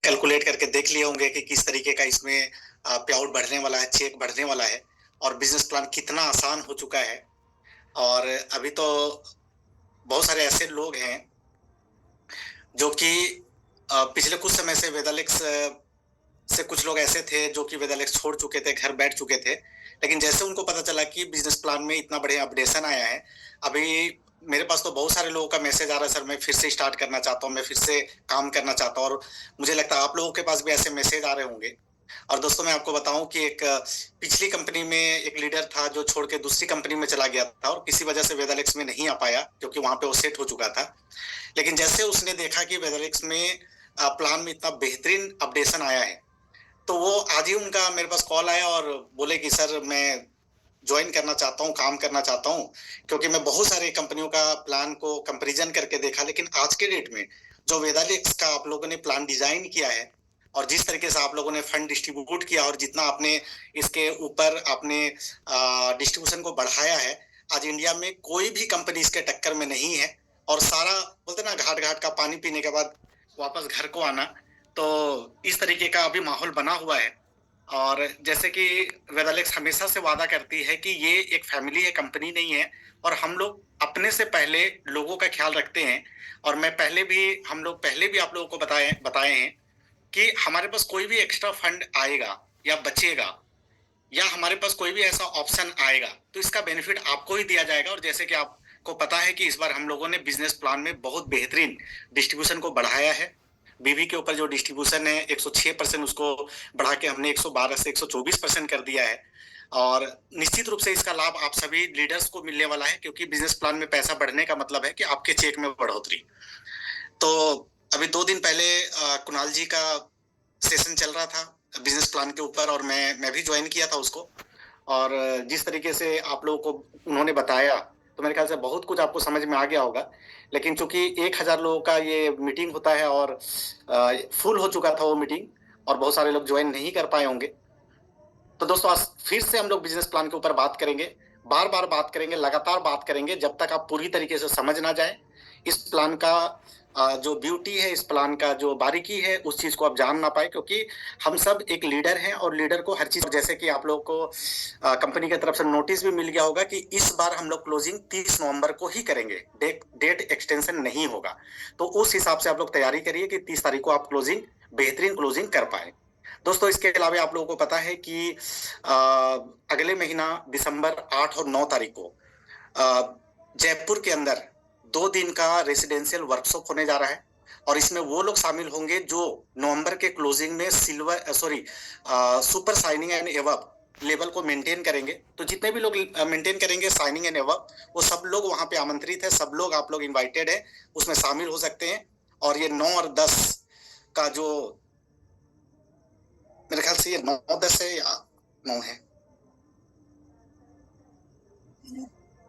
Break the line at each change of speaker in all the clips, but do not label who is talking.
Calculate करके देख लिए होंगे कि किस तरीके का इसमें पे आउट बढ़ने वाला है, चेक बढ़ने वाला है और बिजनेस प्लान कितना आसान हो चुका है। और अभी तो बहुत सारे ऐसे लोग हैं जो कि पिछले कुछ समय से वेदालेक्स से कुछ लोग ऐसे थे जो कि वेदालेक्स छोड़ चुके थे, घर बैठ चुके थे। लेकिन जैसे उनको पता चला कि बिजनेस प्लान में इतना बढ़िया अपडेशन आया है, अभी मेरे पास तो बहुत सारे लोगों का मैसेज आ रहा है, सर मैं फिर से स्टार्ट करना चाहता हूँ, मैं फिर से काम करना चाहता हूँ। और मुझे लगता है आप लोगों के पास भी ऐसे मैसेज आ रहे होंगे। और दोस्तों मैं आपको बताऊं कि एक पिछली कंपनी में एक लीडर था जो छोड़ के दूसरी कंपनी में चला गया था और किसी वजह से वेदालेक्स में नहीं आ पाया क्योंकि वहां पे वो सेट हो चुका था। लेकिन जैसे उसने देखा कि वेदालेक्स में प्लान में इतना बेहतरीन अपडेशन आया है, तो वो आज ही उनका मेरे पास कॉल आया और बोले कि सर मैं ज्वाइन करना चाहता हूँ, काम करना चाहता हूँ। क्योंकि मैं बहुत सारे कंपनियों का प्लान को कंपैरिजन करके देखा, लेकिन आज के डेट में जो वेदालेक्स का आप लोगों ने प्लान डिजाइन किया है और जिस तरीके से आप लोगों ने फंड डिस्ट्रीब्यूट किया और जितना आपने इसके ऊपर आपने डिस्ट्रीब्यूशन को बढ़ाया है, आज इंडिया में कोई भी कंपनी इसके टक्कर में नहीं है। और सारा बोलते ना, घाट घाट का पानी पीने के बाद वापस घर को आना, तो इस तरीके का अभी माहौल बना हुआ है। और जैसे कि वेदालेक्स हमेशा से वादा करती है कि ये एक फैमिली है, कंपनी नहीं है। और हम लोग अपने से पहले लोगों का ख्याल रखते हैं। और हम लोग पहले भी आप लोगों को बताए बताए हैं कि हमारे पास कोई भी एक्स्ट्रा फंड आएगा या बचेगा या हमारे पास कोई भी ऐसा ऑप्शन आएगा तो इसका बेनिफिट आपको ही दिया जाएगा। और जैसे कि आपको पता है कि इस बार हम लोगों ने बिजनेस प्लान में बहुत बेहतरीन डिस्ट्रीब्यूशन को बढ़ाया है। बीवी के ऊपर जो डिस्ट्रीब्यूशन है 106%, उसको बढ़ा के हमने 112 से 124% कर दिया है। और निश्चित रूप से इसका लाभ आप सभी लीडर्स को मिलने वाला है, क्योंकि बिजनेस प्लान में पैसा बढ़ने का मतलब है कि आपके चेक में बढ़ोतरी। तो अभी 2 दिन पहले कुणाल जी का सेशन चल रहा था बिजनेस प्लान के ऊपर और मैं भी ज्वाइन किया था उसको। और जिस तरीके से आप लोगों को उन्होंने बताया, तो मेरे ख्याल से बहुत कुछ आपको समझ में आ गया होगा। लेकिन चूंकि 1,000 लोगों का ये मीटिंग होता है और फुल हो चुका था वो मीटिंग और बहुत सारे लोग ज्वाइन नहीं कर पाए होंगे, तो दोस्तों आज फिर से हम लोग बिजनेस प्लान के ऊपर बात करेंगे। बार बार बात करेंगे, लगातार बात करेंगे जब तक आप पूरी तरीके से समझ ना जाए। इस प्लान का जो ब्यूटी है, इस प्लान का जो बारीकी है, उस चीज को आप जान ना पाए। क्योंकि हम सब एक लीडर हैं और लीडर को हर चीज, जैसे कि आप लोगों को कंपनी की तरफ से नोटिस भी मिल गया होगा कि इस बार हम लोग क्लोजिंग 30 नवंबर को ही करेंगे, डेट एक्सटेंशन नहीं होगा। तो उस हिसाब से आप लोग तैयारी करिए कि 30 तारीख को आप क्लोजिंग, बेहतरीन क्लोजिंग कर पाए। दोस्तों इसके अलावा आप लोगों को पता है कि अगले महीना दिसंबर 8 और 9 तारीख को जयपुर के अंदर 2 दिन का रेसिडेंशियल वर्कशॉप होने जा रहा है। और इसमें वो लोग शामिल होंगे जो नवंबर के क्लोजिंग में सुपर साइनिंग एंड एवब लेवल को मेंटेन करेंगे। तो जितने भी लोग मेंटेन करेंगे साइनिंग एंड एवब, वो सब लोग वहां पे आमंत्रित है, सब लोग आप लोग इनवाइटेड है, उसमें शामिल हो सकते हैं। और ये 9 और 10 का जो, मेरे ख्याल से ये 9-10 है या 9 है।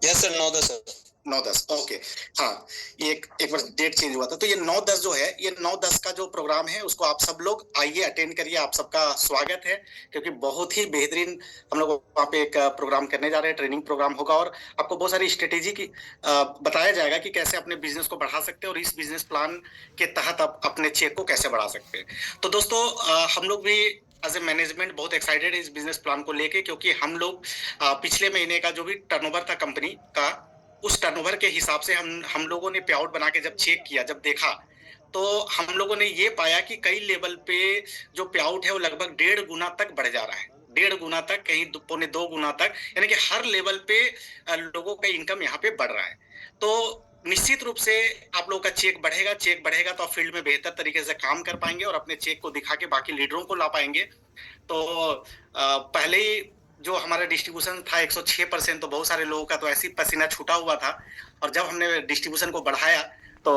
यस सर, 9-10 है। 9-10 ओके। हाँ, ये एक बार डेट चेंज हुआ था। तो ये 9-10 जो है, ये 9-10 का जो प्रोग्राम है उसको आप सब लोग आइए, अटेंड करिए। आप सबका स्वागत है, क्योंकि बहुत ही बेहतरीन हम लोग वहाँ पे एक प्रोग्राम करने जा रहे हैं, ट्रेनिंग प्रोग्राम होगा। और आपको बहुत सारी स्ट्रेटेजी की बताया जाएगा कि कैसे अपने बिजनेस को बढ़ा सकते हैं और इस बिजनेस प्लान के तहत आप अपने चेक को कैसे बढ़ा सकते हैं। तो दोस्तों हम लोग भी एज ए मैनेजमेंट बहुत एक्साइटेड है इस बिजनेस प्लान को लेके, क्योंकि हम लोग पिछले महीने का जो भी टर्नओवर था कंपनी का, उस टर्नओवर के हिसाब से हम लोगों ने पे आउट बना के जब चेक किया, जब देखा, तो हम लोगों ने ये पाया कि कई लेवल पे जो पे आउट है वो लगभग 1.5 गुना तक बढ़ जा रहा है। 1.5 गुना तक, कहीं 2.25 गुना तक, यानी कि हर लेवल पे लोगों का इनकम यहाँ पे बढ़ रहा है। तो निश्चित रूप से आप लोगों का चेक बढ़ेगा। चेक बढ़ेगा तो आप फील्ड में बेहतर तरीके से काम कर पाएंगे और अपने चेक को दिखा के बाकी लीडरों को ला पाएंगे। तो पहले ही जो हमारा डिस्ट्रीब्यूशन था 106%, तो बहुत सारे लोगों का तो ऐसी पसीना छूटा हुआ था। और जब हमने डिस्ट्रीब्यूशन को बढ़ाया तो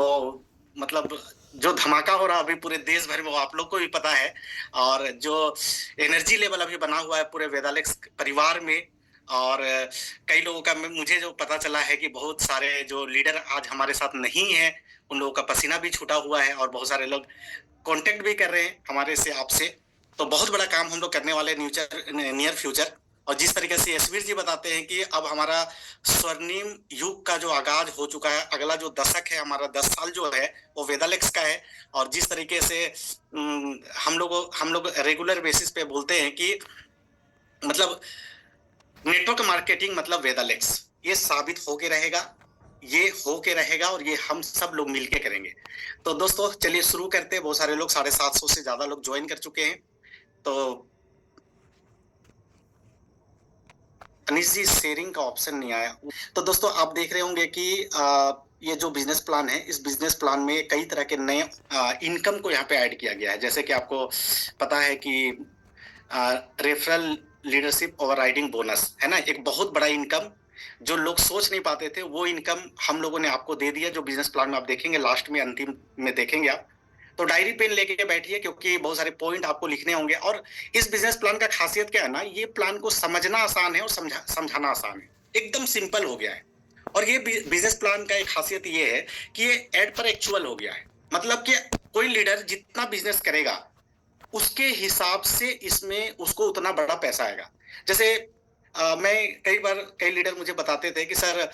मतलब जो धमाका हो रहा अभी पूरे देश भर में, वो आप लोग को भी पता है। और जो एनर्जी लेवल अभी बना हुआ है पूरे वेदालेक्स परिवार में, और कई लोगों का, मुझे जो पता चला है कि बहुत सारे जो लीडर आज हमारे साथ नहीं है, उन लोगों का पसीना भी छूटा हुआ है और बहुत सारे लोग कांटेक्ट भी कर रहे हैं हमारे से, आपसे। तो बहुत बड़ा काम हम लोग करने वाले नियर फ्यूचर। और जिस तरीके से यशवीर जी बताते हैं कि अब हमारा स्वर्णिम युग का जो आगाज हो चुका है, अगला जो दशक है हमारा 10 साल जो है वो वेदालेक्स का है। और जिस तरीके से हम लोग रेगुलर बेसिस पे बोलते हैं कि मतलब नेटवर्क मार्केटिंग मतलब वेदालेक्स, ये साबित होके रहेगा, ये होके रहेगा और ये हम सब लोग मिलके करेंगे। तो दोस्तों चलिए शुरू करते हैं। बहुत सारे लोग 750 से ज्यादा लोग ज्वाइन कर चुके हैं। तो अनीश जी शेयरिंग का ऑप्शन नहीं आया। तो दोस्तों आप देख रहे होंगे कि ये जो बिजनेस प्लान है, इस बिजनेस प्लान में कई तरह के नए इनकम को यहाँ पे ऐड किया गया है। जैसे कि आपको पता है कि रेफरल लीडरशिप ओवरराइडिंग बोनस है ना, एक बहुत बड़ा इनकम जो लोग सोच नहीं पाते थे, वो इनकम हम लोगों ने आपको दे दिया, जो बिजनेस प्लान में आप देखेंगे, लास्ट में अंतिम में देखेंगे आप। तो डायरी पेन लेके बैठिए क्योंकि बहुत सारे पॉइंट आपको लिखने होंगे। और इस बिजनेस प्लान का खासियत क्या है ना, ये प्लान को समझना आसान है और समझाना आसान है, एकदम सिंपल हो गया है। और ये बिजनेस प्लान का एक खासियत ये है कि ये एड पर एक्चुअल हो गया है। मतलब कि कोई लीडर जितना बिजनेस करेगा उसके हिसाब से इसमें उसको उतना बड़ा पैसा आएगा। जैसे मैं कई बार कई लीडर मुझे बताते थे कि सर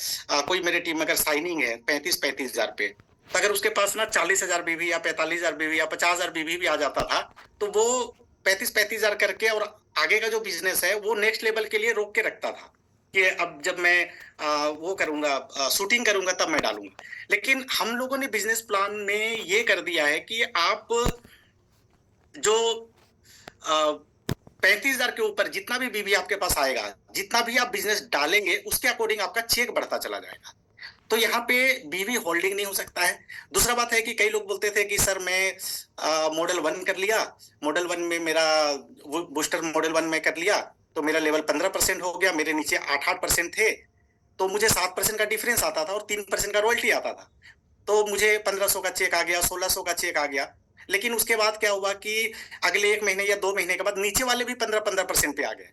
कोई मेरे टीम में अगर साइनिंग है 35,000 पे, तो अगर उसके पास ना 40,000 बीवी या 45,000 बीवी या 50,000 बीवी भी आ जाता था, तो वो 35,000 करके और आगे का जो बिजनेस है वो नेक्स्ट लेवल के लिए रोक के रखता था कि अब जब मैं वो करूंगा, शूटिंग करूंगा तब मैं डालूंगा। लेकिन हम लोगों ने बिजनेस प्लान में ये कर दिया है कि आप जो 35,000 के ऊपर जितना भी बीवी आपके पास आएगा, जितना भी आप बिजनेस डालेंगे, उसके अकॉर्डिंग आपका चेक बढ़ता चला जाएगा। तो यहाँ पे बीवी होल्डिंग नहीं हो सकता है। दूसरा बात है कि कई लोग बोलते थे कि सर मैं मॉडल 1 कर लिया, मॉडल 1 में मेरा बूस्टर मॉडल 1 में कर लिया, तो मेरा लेवल 15% हो गया, मेरे नीचे 8% थे, तो मुझे 7% का डिफरेंस आता था और 3% का रॉयल्टी आता था। तो मुझे 1500 का चेक आ गया, 1600 का चेक आ गया। लेकिन उसके बाद क्या हुआ कि अगले 1 महीने या 2 महीने के बाद नीचे वाले भी 15% पे आ गए।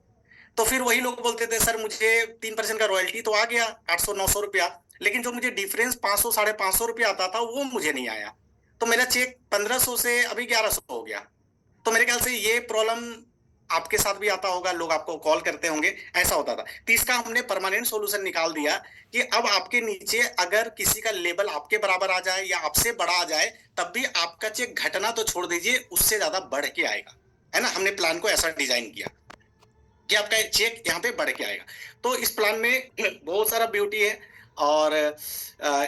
तो फिर वही लोग बोलते थे सर मुझे 3% का रॉयल्टी तो आ गया 800-900 रुपया, लेकिन जो मुझे डिफरेंस 500 550 रुपया आता था वो मुझे नहीं आया। तो मेरा चेक 1500 से अभी 1100 हो गया। तो मेरे ख्याल से ये प्रॉब्लम आपके साथ भी आता होगा, लोग आपको कॉल करते होंगे, ऐसा होता था। तो इसका हमने परमानेंट सॉल्यूशन निकाल दिया कि अब आपके नीचे अगर किसी का लेवल आपके बराबर आ जाए या आपसे बड़ा आ जाए, तब भी आपका चेक घटना तो छोड़ दीजिए, उससे ज्यादा बढ़ के आएगा, है ना। हमने प्लान को ऐसा डिजाइन किया कि आपका चेक यहाँ पे बढ़ के आएगा। तो इस प्लान में बहुत सारा ब्यूटी है। और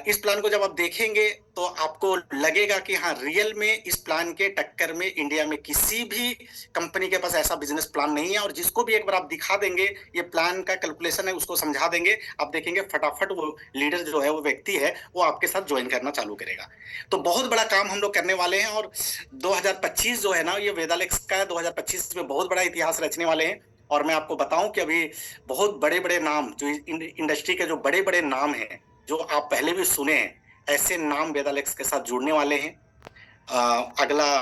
इस प्लान को जब आप देखेंगे तो आपको लगेगा कि हाँ, रियल में इस प्लान के टक्कर में इंडिया में किसी भी कंपनी के पास ऐसा बिजनेस प्लान नहीं है। और जिसको भी एक बार आप दिखा देंगे ये प्लान का कैलकुलेशन है, उसको समझा देंगे, आप देखेंगे फटाफट वो लीडर जो है, वो व्यक्ति है, वो आपके साथ ज्वाइन करना चालू करेगा। तो बहुत बड़ा काम हम लोग करने वाले हैं। और 2025 जो है ना, ये वेदालेक्स का 2025 में बहुत बड़ा इतिहास रचने वाले हैं। और मैं आपको बताऊं कि अभी बहुत बड़े-बड़े नाम, जो इंडस्ट्री के जो बड़े-बड़े नाम हैं, जो आप पहले भी सुने हैं, ऐसे नाम वेदालेक्स के साथ जुड़ने वाले हैं। अगला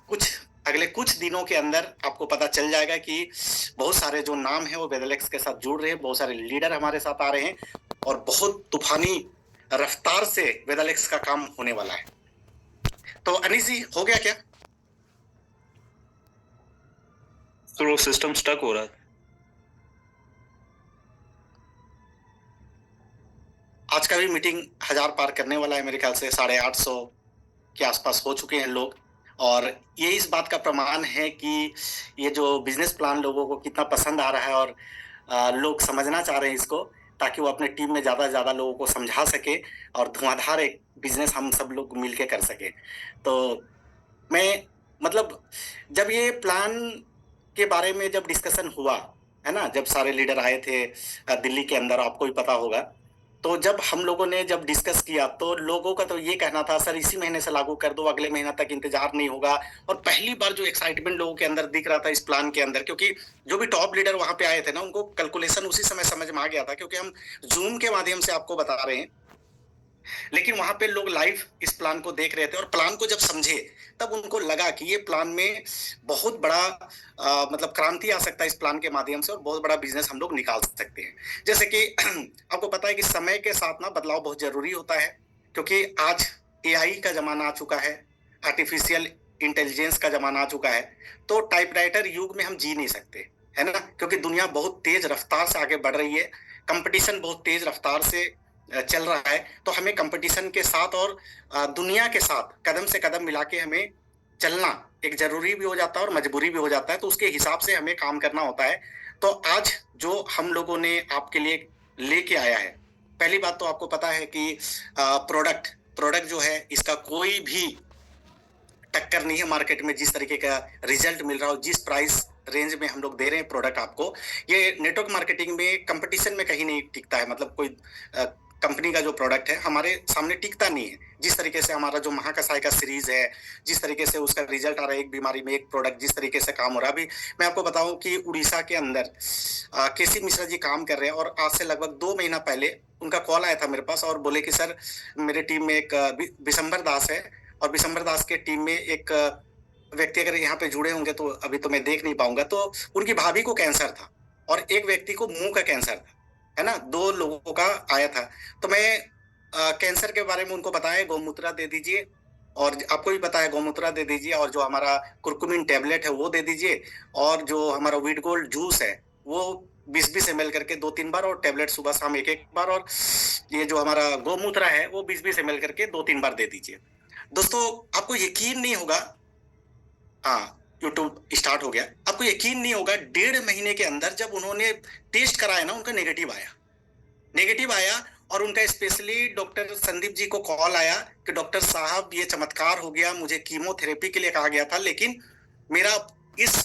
कुछ अगले कुछ दिनों के अंदर आपको पता चल जाएगा कि बहुत सारे जो नाम हैं वो वेदालेक्स के साथ जुड़ रहे हैं, बहुत सारे लीडर हमारे साथ आ रहे हैं और बहुत तूफानी रफ्तार से वेदालेक्स का काम होने वाला है। तो अनीस जी, हो गया क्या?
तो सिस्टम स्टक हो रहा है।
आज का भी मीटिंग 1000 पार करने वाला है, मेरे ख्याल से 850 के आसपास हो चुके हैं लोग। और ये इस बात का प्रमाण है कि ये जो बिजनेस प्लान लोगों को कितना पसंद आ रहा है और लोग समझना चाह रहे हैं इसको, ताकि वो अपने टीम में ज़्यादा से ज़्यादा लोगों को समझा सके और धुआंधार एक बिजनेस हम सब लोग मिलके कर सके। तो मैं मतलब जब ये प्लान के बारे में जब डिस्कशन हुआ, है ना, जब सारे लीडर आए थे दिल्ली के अंदर, आपको भी पता होगा, तो जब हम लोगों ने जब डिस्कस किया तो लोगों का तो ये कहना था सर इसी महीने से लागू कर दो, अगले महीना तक इंतजार नहीं होगा। और पहली बार जो एक्साइटमेंट लोगों के अंदर दिख रहा था इस प्लान के अंदर, क्योंकि जो भी टॉप लीडर वहां पे आए थे ना, उनको कैलकुलेशन उसी समय समझ में आ गया था, क्योंकि हम जूम के माध्यम से आपको बता रहे हैं। लेकिन वहां पे लोग लाइव इस प्लान को देख रहे थे और प्लान को जब समझे तब उनको लगा कि ये प्लान में बहुत बड़ा मतलब क्रांति आ सकता है इस प्लान के माध्यम से, और बहुत बड़ा बिजनेस हम लोग निकाल सकते हैं। जैसे कि आपको पता है कि समय के साथ ना बदलाव बहुत जरूरी होता है, क्योंकि आज एआई का जमाना आ चुका है, आर्टिफिशियल इंटेलिजेंस का जमाना आ चुका है। तो टाइपराइटर युग में हम जी नहीं सकते। है ना, क्योंकि दुनिया बहुत तेज रफ्तार से आगे बढ़ रही है, कंपटीशन बहुत तेज रफ्तार से चल रहा है। तो हमें कंपटीशन के साथ और दुनिया के साथ कदम से कदम मिला के हमें चलना एक जरूरी भी हो जाता है और मजबूरी भी हो जाता है, तो उसके हिसाब से हमें काम करना होता है। तो आज जो हम लोगों ने आपके लिए लेके आया है, पहली बात तो आपको पता है कि प्रोडक्ट प्रोडक्ट जो है इसका कोई भी टक्कर नहीं है मार्केट में। जिस तरीके का रिजल्ट मिल रहा हो, जिस प्राइस रेंज में हम लोग दे रहे हैं प्रोडक्ट आपको, ये नेटवर्क मार्केटिंग में कंपटीशन में कहीं नहीं टिकता है। मतलब कोई कंपनी का जो प्रोडक्ट है हमारे सामने टिकता नहीं है। जिस तरीके से हमारा जो महाकसाई का सीरीज है, जिस तरीके से उसका रिजल्ट आ रहा है, एक बीमारी में एक प्रोडक्ट, जिस तरीके से काम हो रहा है। अभी मैं आपको बताऊं कि उड़ीसा के अंदर केसी मिश्रा जी काम कर रहे हैं, और आज से लगभग 2 महीना पहले उनका कॉल आया था मेरे पास और बोले कि सर मेरे टीम में एक बिशंबर दास है, और बिशंबर दास के टीम में एक व्यक्ति अगर यहाँ पे जुड़े होंगे तो अभी तो मैं देख नहीं पाऊंगा। तो उनकी भाभी को कैंसर था और एक व्यक्ति को मुंह का कैंसर था, है ना, 2 लोगों का आया था। तो मैं कैंसर के बारे में उनको बताया गौमूत्रा दे दीजिए, और आपको भी पता है गौमूत्रा दे दीजिए, और जो हमारा कुरकुमिन टेबलेट है वो दे दीजिए, और जो हमारा व्हीट गोल्ड जूस है वो 20-20 ml करके 2-3 बार, और टेबलेट सुबह शाम 1-1 बार, और ये जो हमारा गौमूत्रा है वो 20-20 ml करके 2-3 बार दे दीजिए। दोस्तों आपको यकीन नहीं होगा, हाँ यूट्यूब स्टार्ट हो गया, आपको यकीन नहीं होगा 1.5 महीने के अंदर जब उन्होंने टेस्ट कराया ना, उनका नेगेटिव आया, और उनका स्पेशली डॉक्टर संदीप जी को कॉल आया कि डॉक्टर साहब ये चमत्कार हो गया, मुझे कीमोथेरेपी के लिए कहा गया था, लेकिन मेरा इस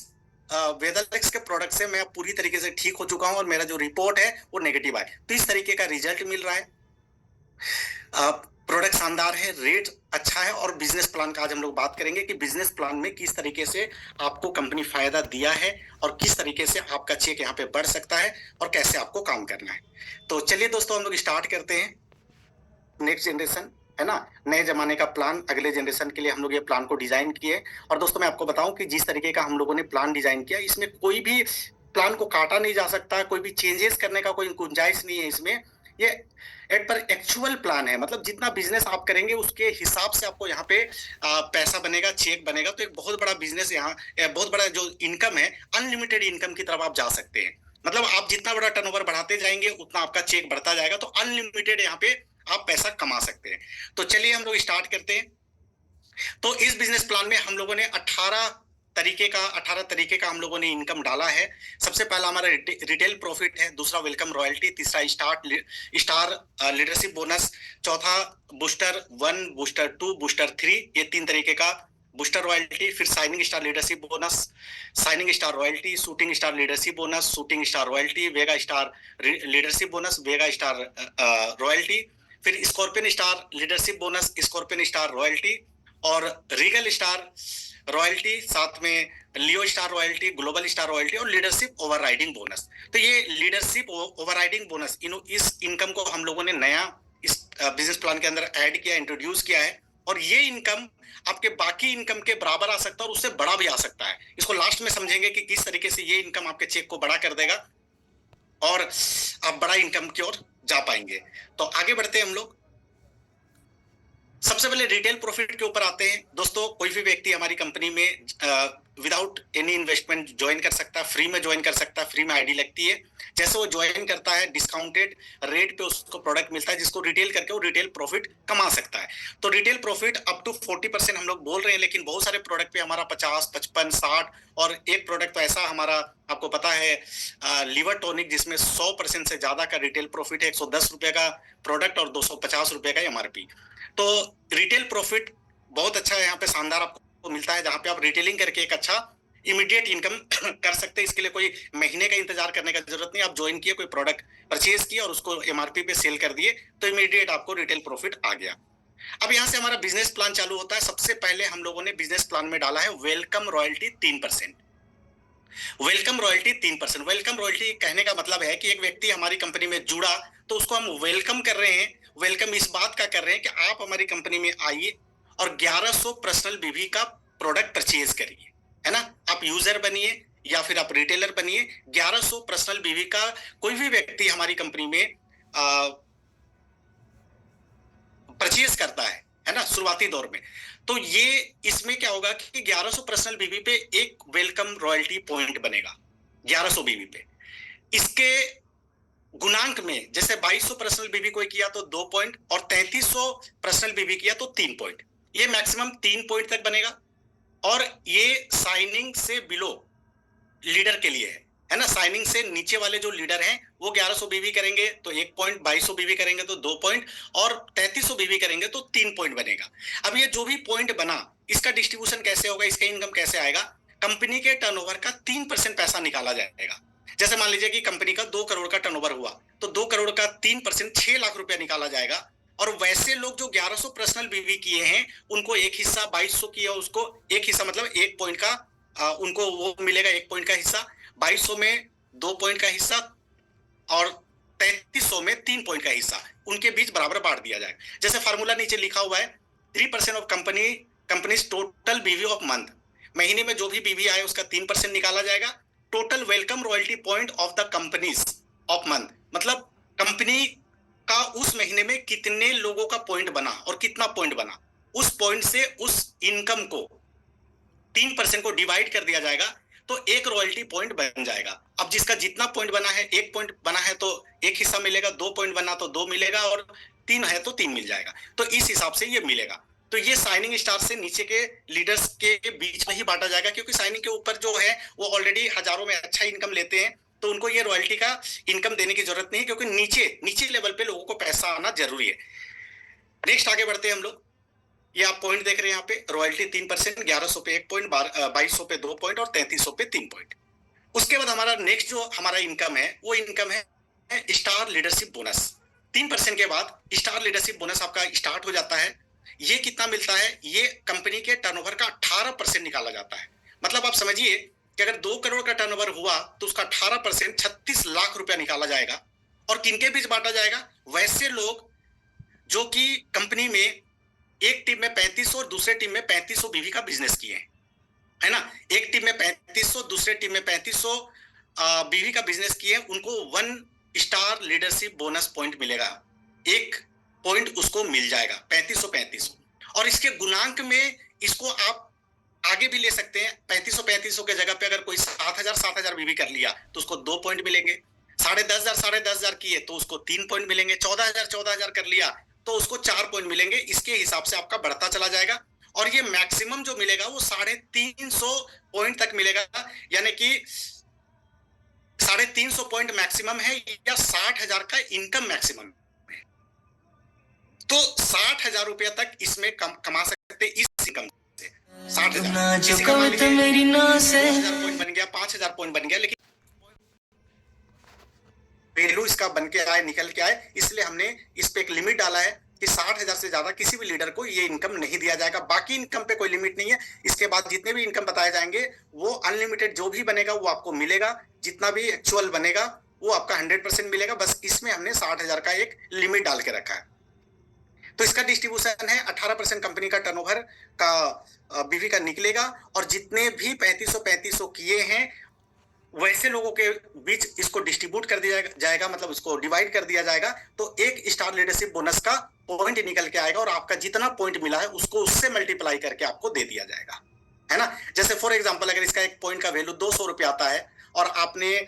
वेदालेक्स के प्रोडक्ट से मैं पूरी तरीके से ठीक हो चुका हूं और मेरा जो रिपोर्ट है वो नेगेटिव आया। तो इस तरीके का रिजल्ट मिल रहा है। प्रोडक्ट शानदार है, रेट अच्छा है, और बिजनेस प्लान का आज हम लोग बात करेंगे कि बिजनेस प्लान में किस तरीके से आपको कंपनी फायदा दिया है और किस तरीके से आपका चेक यहाँ पे बढ़ सकता है और कैसे आपको काम करना है। तो चलिए दोस्तों हम लोग स्टार्ट करते हैं। नेक्स्ट जनरेशन, है ना, नए जमाने का प्लान, अगले जनरेशन के लिए हम लोग ये प्लान को डिजाइन किए। और दोस्तों मैं आपको बताऊं कि जिस तरीके का हम लोगों ने प्लान डिजाइन किया, इसमें कोई भी प्लान को काटा नहीं जा सकता, कोई भी चेंजेस करने का कोई गुंजाइश नहीं है इसमें। ये एट पर एक्चुअल प्लान है, मतलब जितना बिजनेस आप करेंगे उसके हिसाब से आपको यहाँ पे पैसा बनेगा, चेक बनेगा। तो एक बहुत बड़ा बिजनेस यहाँ, बहुत बड़ा जो इनकम है, अनलिमिटेड इनकम की तरफ आप जा सकते हैं। मतलब आप जितना बड़ा टर्नओवर बढ़ाते जाएंगे उतना आपका चेक बढ़ता जाएगा, तो अनलिमिटेड यहाँ पे आप पैसा कमा सकते हैं। तो चलिए हम लोग स्टार्ट करते हैं। तो इस बिजनेस प्लान में हम लोगों ने 18 तरीके का हम लोगों ने इनकम डाला है। सबसे पहला हमारा रिटेल प्रॉफिट है, दूसरा वेलकम रॉयल्टी, तीसरा स्टार लीडरशिप बोनस, चौथा बूस्टर 1, बूस्टर 2, बूस्टर 3, ये 3 तरीके का बूस्टर रॉयल्टी। फिर signing star leadership bonus, signing star royalty, shooting star leadership bonus, shooting star royalty, Vega star leadership bonus, Vega star royalty, फिर scorpion star leadership bonus, scorpion star royalty, और regal star royalty, साथ में Leo star royalty, global star royalty, और leadership overriding bonus. तो ये leadership overriding bonus, इस income को हम लोगों ने नया इस बिजनेस प्लान के अंदर ऐड किया, इंट्रोड्यूस किया है। और ये इनकम आपके बाकी इनकम के बराबर आ सकता है और उससे बड़ा भी आ सकता है। इसको लास्ट में समझेंगे कि किस तरीके से ये इनकम आपके चेक को बड़ा कर देगा और आप बड़ा इनकम की ओर जा पाएंगे। तो आगे बढ़ते हैं हम लोग। सबसे पहले रिटेल प्रॉफिट के ऊपर आते हैं। दोस्तों कोई भी व्यक्ति हमारी कंपनी में विदाउट एनी इन्वेस्टमेंट ज्वाइन कर सकता है, फ्री में ज्वाइन कर सकता है, फ्री में आईडी लगती है। जैसे वो ज्वाइन करता है डिस्काउंटेड रेट पे उसको प्रोडक्ट मिलता है, जिसको रिटेल करके वो रिटेल प्रॉफिट कमा सकता है। तो रिटेल प्रॉफिट अप टू 40% हम लोग बोल रहे हैं, लेकिन बहुत सारे प्रोडक्ट पे हमारा 50, 55, 60, और एक प्रोडक्ट तो ऐसा हमारा आपको पता है लीवर टॉनिक, जिसमें 100% से ज्यादा का रिटेल प्रॉफिट है। 110 रुपए का प्रोडक्ट और 250 रुपए का एमआरपी। तो रिटेल प्रॉफिट बहुत अच्छा है, यहाँ पे शानदार आपको मिलता है, जहां पे आप रिटेलिंग करके एक अच्छा इमीडिएट इनकम कर सकते हैं। इसके लिए कोई महीने का इंतजार करने का जरूरत नहीं। आप ज्वाइन किए, कोई प्रोडक्ट परचेज किया और उसको एमआरपी पे सेल कर दिए, तो इमीडिएट आपको रिटेल प्रॉफिट आ गया। अब यहाँ से हमारा बिजनेस प्लान चालू होता है। सबसे पहले हम लोगों ने बिजनेस प्लान में डाला है welcome royalty 3%। Welcome royalty 3%। Welcome royalty कहने का मतलब है कि एक व्यक्ति हमारी कंपनी में जुड़ा तो उसको हम वेलकम कर रहे हैं। वेलकम इस बात का कर रहे हैं कि आप हमारी कंपनी में आइए और 1100 पर्सनल बीवी का प्रोडक्ट परचेज करिए, है ना। आप यूजर बनिए या फिर आप रिटेलर बनिए। 1100 पर्सनल बीवी का कोई भी व्यक्ति हमारी कंपनी में परचेज करता है ना, शुरुआती दौर में। तो ये इसमें क्या होगा कि 1100 पर्सनल बीवी पे एक वेलकम रॉयल्टी पॉइंट बनेगा। 1100 बीवी पे। इसके गुणांक में जैसे 2200 पर्सनल बीवी कोई किया तो 2 पॉइंट और 3300 पर्सनल बीवी किया तो 3 पॉइंट। ये मैक्सिमम 3 पॉइंट तक बनेगा और ये साइनिंग से बिलो लीडर के लिए है ना। साइनिंग से नीचे वाले जो लीडर हैं वो 1100 बीवी करेंगे तो 1 पॉइंट, 2200 बीवी करेंगे तो 2 पॉइंट और 3300 बीवी करेंगे तो 3 पॉइंट बनेगा। अब ये जो भी पॉइंट बना इसका डिस्ट्रीब्यूशन कैसे होगा, इसका इनकम कैसे आएगा? कंपनी के टर्नओवर का 3% पैसा निकाला जाएगा। जैसे मान लीजिए कि कंपनी का 2 करोड़ का टर्नओवर हुआ तो 2 करोड़ का 3% 6 लाख रुपया निकाला जाएगा। और वैसे लोग जो 1100 पर्सनल बीवी किए हैं उनको एक हिस्सा, 2200 किया उसको एक हिस्सा, मतलब 1 पॉइंट का उनको वो मिलेगा, 1 पॉइंट का हिस्सा। 2200 में 2 पॉइंट का हिस्सा और 3300 में 3 पॉइंट का हिस्सा उनके बीच बराबर बांट दिया जाएगा। जैसे फार्मूला नीचे लिखा हुआ है, 3% ऑफ कंपनीज टोटल बीवी ऑफ मंथ। महीने में जो भी बीवी आए उसका 3% निकाला जाएगा। Total welcome royalty point of the companies of month, मतलब कंपनी का उस महीने में कितने लोगों का पॉइंट बना और कितना पॉइंट बना, उस पॉइंट से उस इनकम को 3% को डिवाइड कर दिया जाएगा तो एक रॉयल्टी पॉइंट बन जाएगा। अब जिसका जितना पॉइंट बना है, 1 पॉइंट बना है तो 1 हिस्सा मिलेगा, 2 पॉइंट बना तो 2 मिलेगा और 3 है तो 3 मिल जाएगा। तो इस हिसाब से ये मिलेगा। तो ये साइनिंग स्टार से नीचे के लीडर्स के बीच में ही बांटा जाएगा, क्योंकि साइनिंग के ऊपर जो है वो ऑलरेडी हजारों में अच्छा इनकम लेते हैं, तो उनको ये रॉयल्टी का इनकम देने की जरूरत नहीं है, क्योंकि नीचे लेवल पे लोगों को पैसा आना जरूरी है। नेक्स्ट आगे बढ़ते हैं हम लोग। ये आप पॉइंट देख रहे हैं यहाँ पे, रॉयल्टी 3%, 1100 पे 1 पॉइंट, 2200 पे 2 पॉइंट और 3300 पे 3 पॉइंट। उसके बाद हमारा नेक्स्ट जो हमारा इनकम है वो इनकम है स्टार लीडरशिप बोनस। 3% के बाद स्टार लीडरशिप बोनस आपका स्टार्ट हो जाता है। ये कितना मिलता है? ये कंपनी के टर्नओवर का 18% निकाला जाता है। मतलब आप समझिए कि अगर 2 करोड़ का टर्नओवर हुआ तो उसका 18% 36 लाख रुपया निकाला जाएगा। और किनके बीच बांटा जाएगा? वैसे लोग जो कि कंपनी में एक टीम में 3500 और दूसरे टीम में 3500 बीवी का बिजनेस किए हैं, है ना। एक टीम में 3500, दूसरे टीम में 3500 बीवी का बिजनेस किए, उनको 1 स्टार लीडरशिप बोनस पॉइंट मिलेगा। 1 पॉइंट उसको मिल जाएगा, 3500। और इसके गुणांक में इसको आप आगे भी ले सकते हैं। 3500 के जगह पे अगर कोई 7000 बीवी कर लिया तो उसको 2 पॉइंट मिलेंगे। 10,500 किए तो उसको 3 पॉइंट मिलेंगे। 14,000 कर लिया तो उसको 4 पॉइंट मिलेंगे। इसके हिसाब से आपका बढ़ता चला जाएगा और ये मैक्सिमम जो मिलेगा वो 350 पॉइंट तक मिलेगा, यानी कि 350 पॉइंट मैक्सिमम है या 60,000 का इनकम मैक्सिमम है। तो 60,000 रुपया तक इसमें कमा सकते इस इनकम से। 60,000 पॉइंट बन गया, 5,000 पॉइंट बन गया, लेकिन वैल्यू इसका बन के आए, निकल के आए, इसलिए हमने इस पे एक लिमिट डाला है कि 60,000 से ज्यादा किसी भी लीडर को ये इनकम नहीं दिया जाएगा। बाकी इनकम पे कोई लिमिट नहीं है। इसके बाद जितने भी इनकम बताए जाएंगे वो अनलिमिटेड जो भी बनेगा वो आपको मिलेगा। जितना भी एक्चुअल बनेगा वो आपका 100% मिलेगा। बस इसमें हमने 60,000 का एक लिमिट डाल के रखा है। तो इसका डिस्ट्रीब्यूशन है 18% कंपनी का टर्नओवर का बीवी का निकलेगा और जितने भी 3500 किए हैं वैसे लोगों के बीच इसको डिस्ट्रीब्यूट कर दिया जाएगा, मतलब इसको डिवाइड कर दिया जाएगा। तो एक स्टार लीडरशिप बोनस का पॉइंट निकल के आएगा और आपका जितना पॉइंट मिला है उसको उससे मल्टीप्लाई करके आपको दे दिया जाएगा, है ना। जैसे फॉर एग्जांपल अगर इसका 1 पॉइंट का वैल्यू 200 रुपया आता है और आपने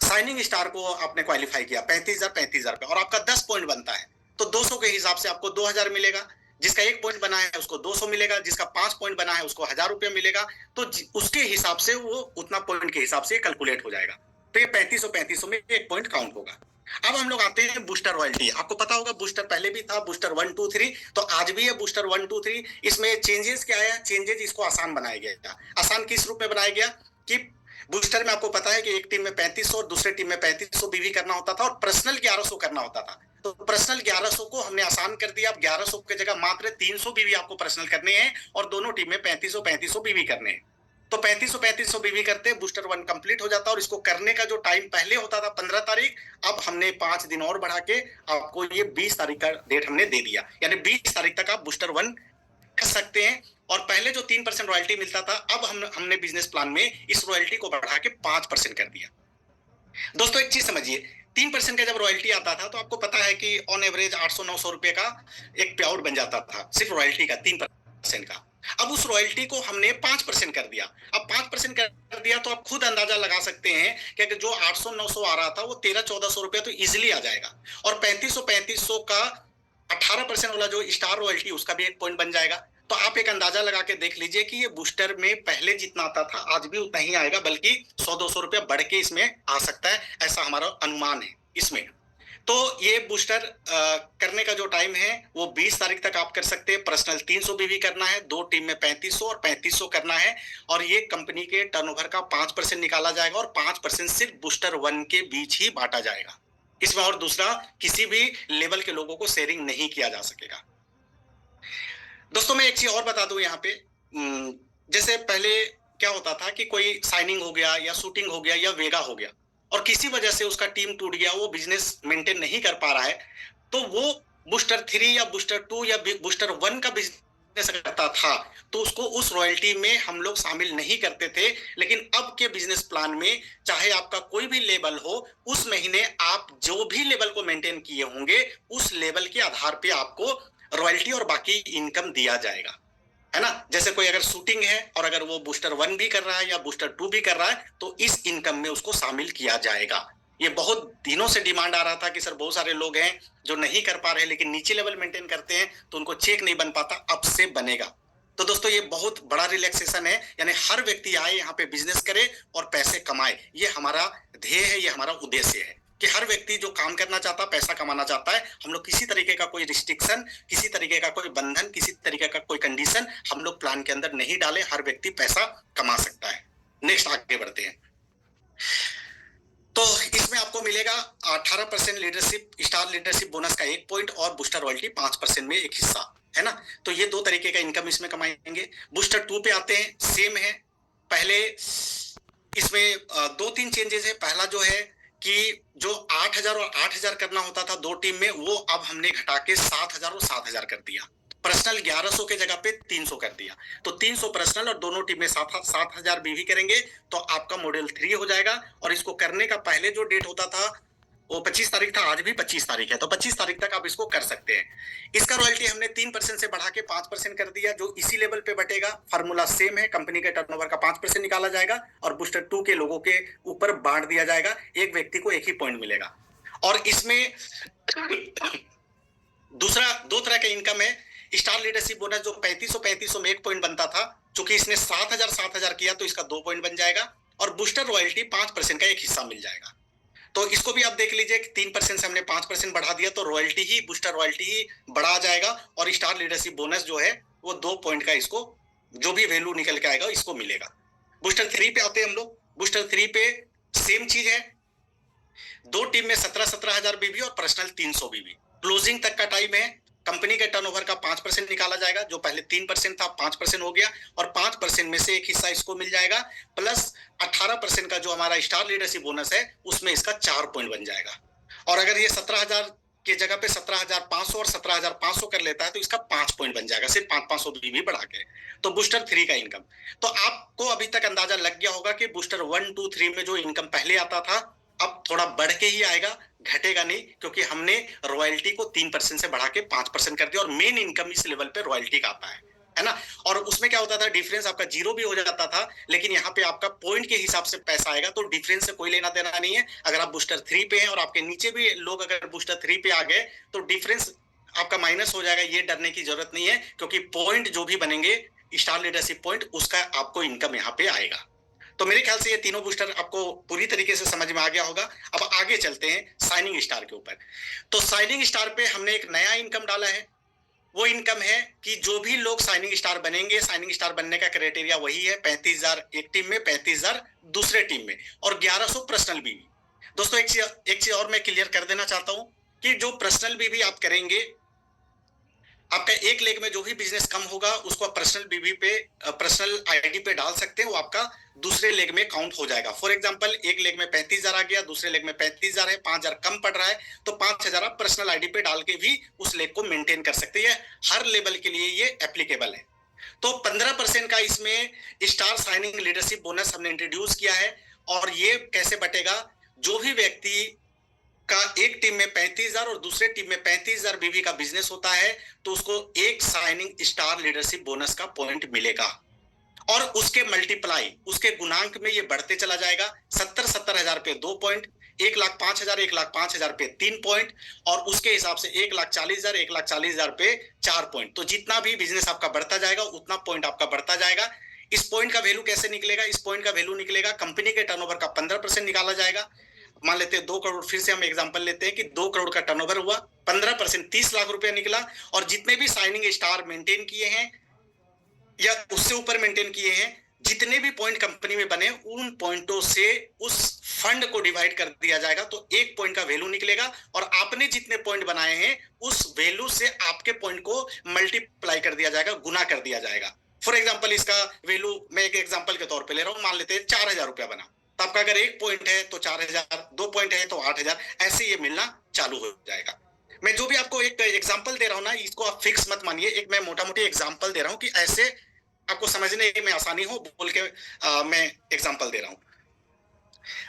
साइनिंग स्टार को आपने क्वालिफाई किया 35,000 पे और आपका 10 पॉइंट बनता है तो 200 के हिसाब से आपको 2,000 मिलेगा। जिसका 1 पॉइंट बना है उसको 200 मिलेगा, जिसका 5 पॉइंट बना है उसको 1,000 रुपया मिलेगा। तो उसके हिसाब से वो उतना पॉइंट के हिसाब से कैलकुलेट हो जाएगा। तो ये 3500 में 1 पॉइंट काउंट होगा। अब हम लोग आते हैं बूस्टर रॉयल्टी। आपको पता होगा बूस्टर पहले भी था, बूस्टर 1, 2, 3, तो आज भी है बूस्टर 1, 2, 3। इसमें चेंजेस क्या आया? चेंजेस इसको आसान बनाया गया। आसान किस रूप में बनाया गया कि बूस्टर में आपको पता है कि एक टीम में 3500 और दूसरे टीम में 3500 बीवी करना होता था और पर्सनल 1100 करना होता था। तो पर्सनल 1100 को हमने आसान कर दिया। अब 1100 की जगह मात्र 300 बीवी आपको पर्सनल करने हैं और दोनों टीम में 3500 बीवी करने हैं। तो 3500 बीवी करते बूस्टर 1 कंप्लीट हो जाता और इसको करने का जो टाइम पहले होता था 15 तारीख, अब हमने 5 दिन और बढ़ा के आपको ये 20 तारीख का डेट हमने दे दिया। यानी 20 तारीख तक आप बूस्टर 1 कर सकते हैं। और पहले जो 3% रॉयल्टी मिलता था, अब हमने बिजनेस प्लान में इस रॉयल्टी को बढ़ा के 5% कर दिया। दोस्तों एक चीज समझिए, 3% का जब रॉयल्टी आता था तो आपको पता है कि ऑन एवरेज 800-900 रुपए का एक पे आउट बन जाता था सिर्फ रॉयल्टी का, 3% का। अब उस रॉयल्टी को हमने 5% कर दिया। अब 5% कर दिया तो आप खुद अंदाजा लगा सकते हैं कि अगर जो 800-900 आ रहा था वो 1300-1400 रुपया तो इजिली आ जाएगा, और 3500 का 18% वाला जो स्टार रॉयल्टी उसका भी एक पॉइंट बन जाएगा। तो आप एक अंदाजा लगा के देख लीजिए कि ये बूस्टर में पहले जितना आता था आज भी उतना ही आएगा, बल्कि 100-200 रुपया बढ़ के इसमें आ सकता है, ऐसा हमारा अनुमान है इसमें। तो ये बूस्टर करने का जो टाइम है वो 20 तारीख तक आप कर सकते हैं। पर्सनल 300 भी करना है, 2 टीम में 3500 और 3500 करना है, और ये कंपनी के टर्नओवर का 5% निकाला जाएगा, और 5% सिर्फ बूस्टर 1 के बीच ही बांटा जाएगा। इसमें और दूसरा किसी भी लेवल के लोगों को शेयरिंग नहीं किया जा सकेगा। दोस्तों मैं एक चीज और बता दूं यहाँ पे, जैसे पहले क्या होता था कि कोई साइनिंग हो गया या शूटिंग हो गया या वेगा हो गया और किसी वजह से उसका टीम टूट गया, वो बिजनेस मेंटेन नहीं कर पा रहा है, तो वो बूस्टर 3 या बूस्टर 2 या बूस्टर 1 का बिजनेस करता था तो उसको उस रॉयल्टी में हम लोग शामिल नहीं करते थे। लेकिन अब के बिजनेस प्लान में चाहे आपका कोई भी लेवल हो, उस महीने आप जो भी लेवल को मेंटेन किए होंगे उस लेवल के आधार पे आपको रॉयल्टी और बाकी इनकम दिया जाएगा, है ना। जैसे कोई अगर शूटिंग है और अगर वो बूस्टर 1 भी कर रहा है या बूस्टर 2 भी कर रहा है तो इस इनकम में उसको शामिल किया जाएगा। ये बहुत दिनों से डिमांड आ रहा था कि सर बहुत सारे लोग हैं जो नहीं कर पा रहे लेकिन नीचे लेवल मेंटेन करते हैं तो उनको चेक नहीं बन पाता, अब से बनेगा। तो दोस्तों ये बहुत बड़ा रिलैक्सेशन है, यानी हर व्यक्ति आए यहाँ पे बिजनेस करे और पैसे कमाए, ये हमारा ध्येय है, ये हमारा उद्देश्य है कि हर व्यक्ति जो काम करना चाहता है, पैसा कमाना चाहता है, हम लोग किसी तरीके का कोई रिस्ट्रिक्शन, किसी तरीके का कोई बंधन, किसी तरीके का कोई कंडीशन हम लोग प्लान के अंदर नहीं डाले, हर व्यक्ति पैसा कमा सकता है। नेक्स्ट आगे बढ़ते हैं। तो इसमें आपको मिलेगा 18% लीडरशिप, स्टार लीडरशिप बोनस का 1 पॉइंट और बूस्टर रॉयल्टी 5% में एक हिस्सा, है ना। तो ये 2 तरीके का इनकम इसमें कमाएंगे। बूस्टर 2 पे आते हैं, सेम है। पहले इसमें 2-3 चेंजेस है। पहला जो है कि जो 8000 और 8000 करना होता था 2 टीम में, वो अब हमने घटा के 7000 और 7000 कर दिया। पर्सनल 1100 के जगह पे 300 कर दिया, तो 300 पर्सनल और दोनों टीम में 7000 बीवी करेंगे तो आपका मॉडल 3 हो जाएगा। और इसको करने का पहले जो डेट होता था वो 25 तारीख था, आज भी 25 तारीख है, तो 25 तारीख तक आप इसको कर सकते हैं। इसका रॉयल्टी हमने 3% से बढ़ा के 5% कर दिया, जो इसी लेवल पे बटेगा। फार्मूला सेम है, कंपनी के टर्नओवर का 5% निकाला जाएगा और बूस्टर 2 के लोगों के ऊपर बांट दिया जाएगा, एक व्यक्ति को एक ही पॉइंट मिलेगा। और इसमें दूसरा 2 तरह का इनकम है। स्टार लीडरशिप बोनस जो 3500 में 1 पॉइंट बनता था, चूंकि इसने 7000 किया तो इसका 2 पॉइंट बन जाएगा, और बूस्टर रॉयल्टी 5% का एक हिस्सा मिल जाएगा। तो इसको भी आप देख लीजिए कि 3% से हमने 5% बढ़ा दिया तो रॉयल्टी ही, बूस्टर रॉयल्टी ही बढ़ा जाएगा, और स्टार लीडरशिप बोनस जो है वो 2 पॉइंट का इसको जो भी वैल्यू निकल के आएगा इसको मिलेगा। बूस्टर 3 पे आते हैं हम लोग। बूस्टर 3 पे सेम चीज है, 2 टीम में 17,000 बीबी और पर्सनल 300 बीबी। क्लोजिंग तक का टाइम है। कंपनी के टर्नओवर का 5% निकाला जाएगा, जो पहले 3% था 5% हो गया, और 5% में से एक हिस्सा इसको मिल जाएगा, प्लस 18% का जो हमारा स्टार लीडरशिप बोनस है उसमें इसका 4 पॉइंट बन जाएगा। और अगर ये 17,000 के जगह पे 17,500 और 17,500 कर लेता है तो इसका 5 पॉइंट बन जाएगा, सिर्फ 500 भी बढ़ा के। तो बूस्टर 3 का इनकम तो आपको अभी तक अंदाजा लग गया होगा कि बूस्टर 1, 2, 3 में जो इनकम पहले आता था अब थोड़ा बढ़ के ही आएगा, घटेगा नहीं, क्योंकि हमने रॉयल्टी को 3% से बढ़ा के 5% कर दिया, और मेन इनकम इस लेवल पे रॉयल्टी का आता है ना। और उसमें क्या होता था, डिफरेंस आपका 0 भी हो जाता था, लेकिन यहाँ पे आपका पॉइंट के हिसाब से पैसा आएगा, तो डिफरेंस से कोई लेना देना नहीं है। अगर आप बूस्टर 3 पे हैं और आपके नीचे भी लोग अगर बूस्टर 3 पे आ गए तो डिफरेंस आपका माइनस हो जाएगा, ये डरने की जरूरत नहीं है, क्योंकि पॉइंट जो भी बनेंगे स्टार लीडरशिप पॉइंट, उसका आपको इनकम यहाँ पे आएगा। तो मेरे ख्याल से ये तीनों बूस्टर आपको पूरी तरीके से समझ में आ गया होगा। अब आगे चलते हैं साइनिंग स्टार के ऊपर। तो साइनिंग स्टार पे हमने एक नया इनकम डाला है। वो इनकम है कि जो भी लोग साइनिंग स्टार बनेंगे, साइनिंग स्टार बनने का क्राइटेरिया वही है, 35,000 एक टीम में, 35,000 दूसरे टीम में, और 1100 पर्सनल बीवी। दोस्तों एक चीज और मैं क्लियर कर देना चाहता हूं कि जो पर्सनल बीवी आप करेंगे, आपका एक लेग में जो भी बिजनेस कम होगा उसको आप पर्सनल बीवी पे, पर्सनल आईडी पे डाल सकते हैं, वो आपका दूसरे लेग में काउंट हो जाएगा। फॉर एग्जांपल एक लेग में 35,000 आ गया, दूसरे लेग में 35,000 है, 5,000 कम पड़ रहा है, तो 5,000 आप पर्सनल आईडी पे डाल के भी उस लेग को मेंटेन कर सकते हैं। हर लेवल के लिए ये एप्लीकेबल है। तो 15% का इसमें स्टार साइनिंग लीडरशिप बोनस हमने इंट्रोड्यूस किया है। और ये कैसे बटेगा, जो भी व्यक्ति का एक टीम में 35,000 और दूसरे टीम में 35,000 बीवी का बिजनेस होता है तो उसको एक साइनिंग स्टार लीडरशिप बोनस का पॉइंट मिलेगा। और उसके मल्टीप्लाई, उसके गुणांक में ये बढ़ते चला जाएगा। 70 हजार पे 2 पॉइंट, 1,05,000 पे 3 पॉइंट, और उसके हिसाब से 1,40,000 पे 4 पॉइंट। तो जितना भी बिजनेस आपका बढ़ता जाएगा उतना पॉइंट आपका बढ़ता जाएगा। इस पॉइंट का वैल्यू कैसे निकलेगा? इस पॉइंट का वैल्यू निकलेगा, कंपनी के टर्नओवर का 15% निकाला जाएगा। मान लेते हैं 2 करोड़, फिर से हम एग्जांपल लेते हैं कि 2 करोड़ का टर्नओवर हुआ, 15% 30 लाख रुपया निकला, और जितने भी साइनिंग स्टार मेंटेन किए हैं या उससे ऊपर मेंटेन किए हैं, जितने भी पॉइंट कंपनी में बने, उन पॉइंटों से उस फंड को डिवाइड कर दिया जाएगा, तो 1 पॉइंट का वैल्यू निकलेगा, और आपने जितने पॉइंट बनाए हैं उस वैल्यू से आपके पॉइंट को मल्टीप्लाई कर दिया जाएगा, गुना कर दिया जाएगा। फॉर एग्जाम्पल इसका वैल्यू मैं एक एग्जाम्पल के तौर पे ले रहा हूं, मान लेते हैं 4,000 रुपया बना, तो आपका अगर 1 पॉइंट है तो 4,000, 2 पॉइंट है तो 8,000, ऐसे ये मिलना चालू हो जाएगा। मैं जो भी आपको एक एग्जाम्पल दे रहा हूं ना, इसको आप फिक्स मत मानिए, एक मैं मोटा मोटी एग्जाम्पल दे रहा हूं कि ऐसे आपको समझने में आसानी हो बोल के मैं एग्जांपल दे रहा हूं।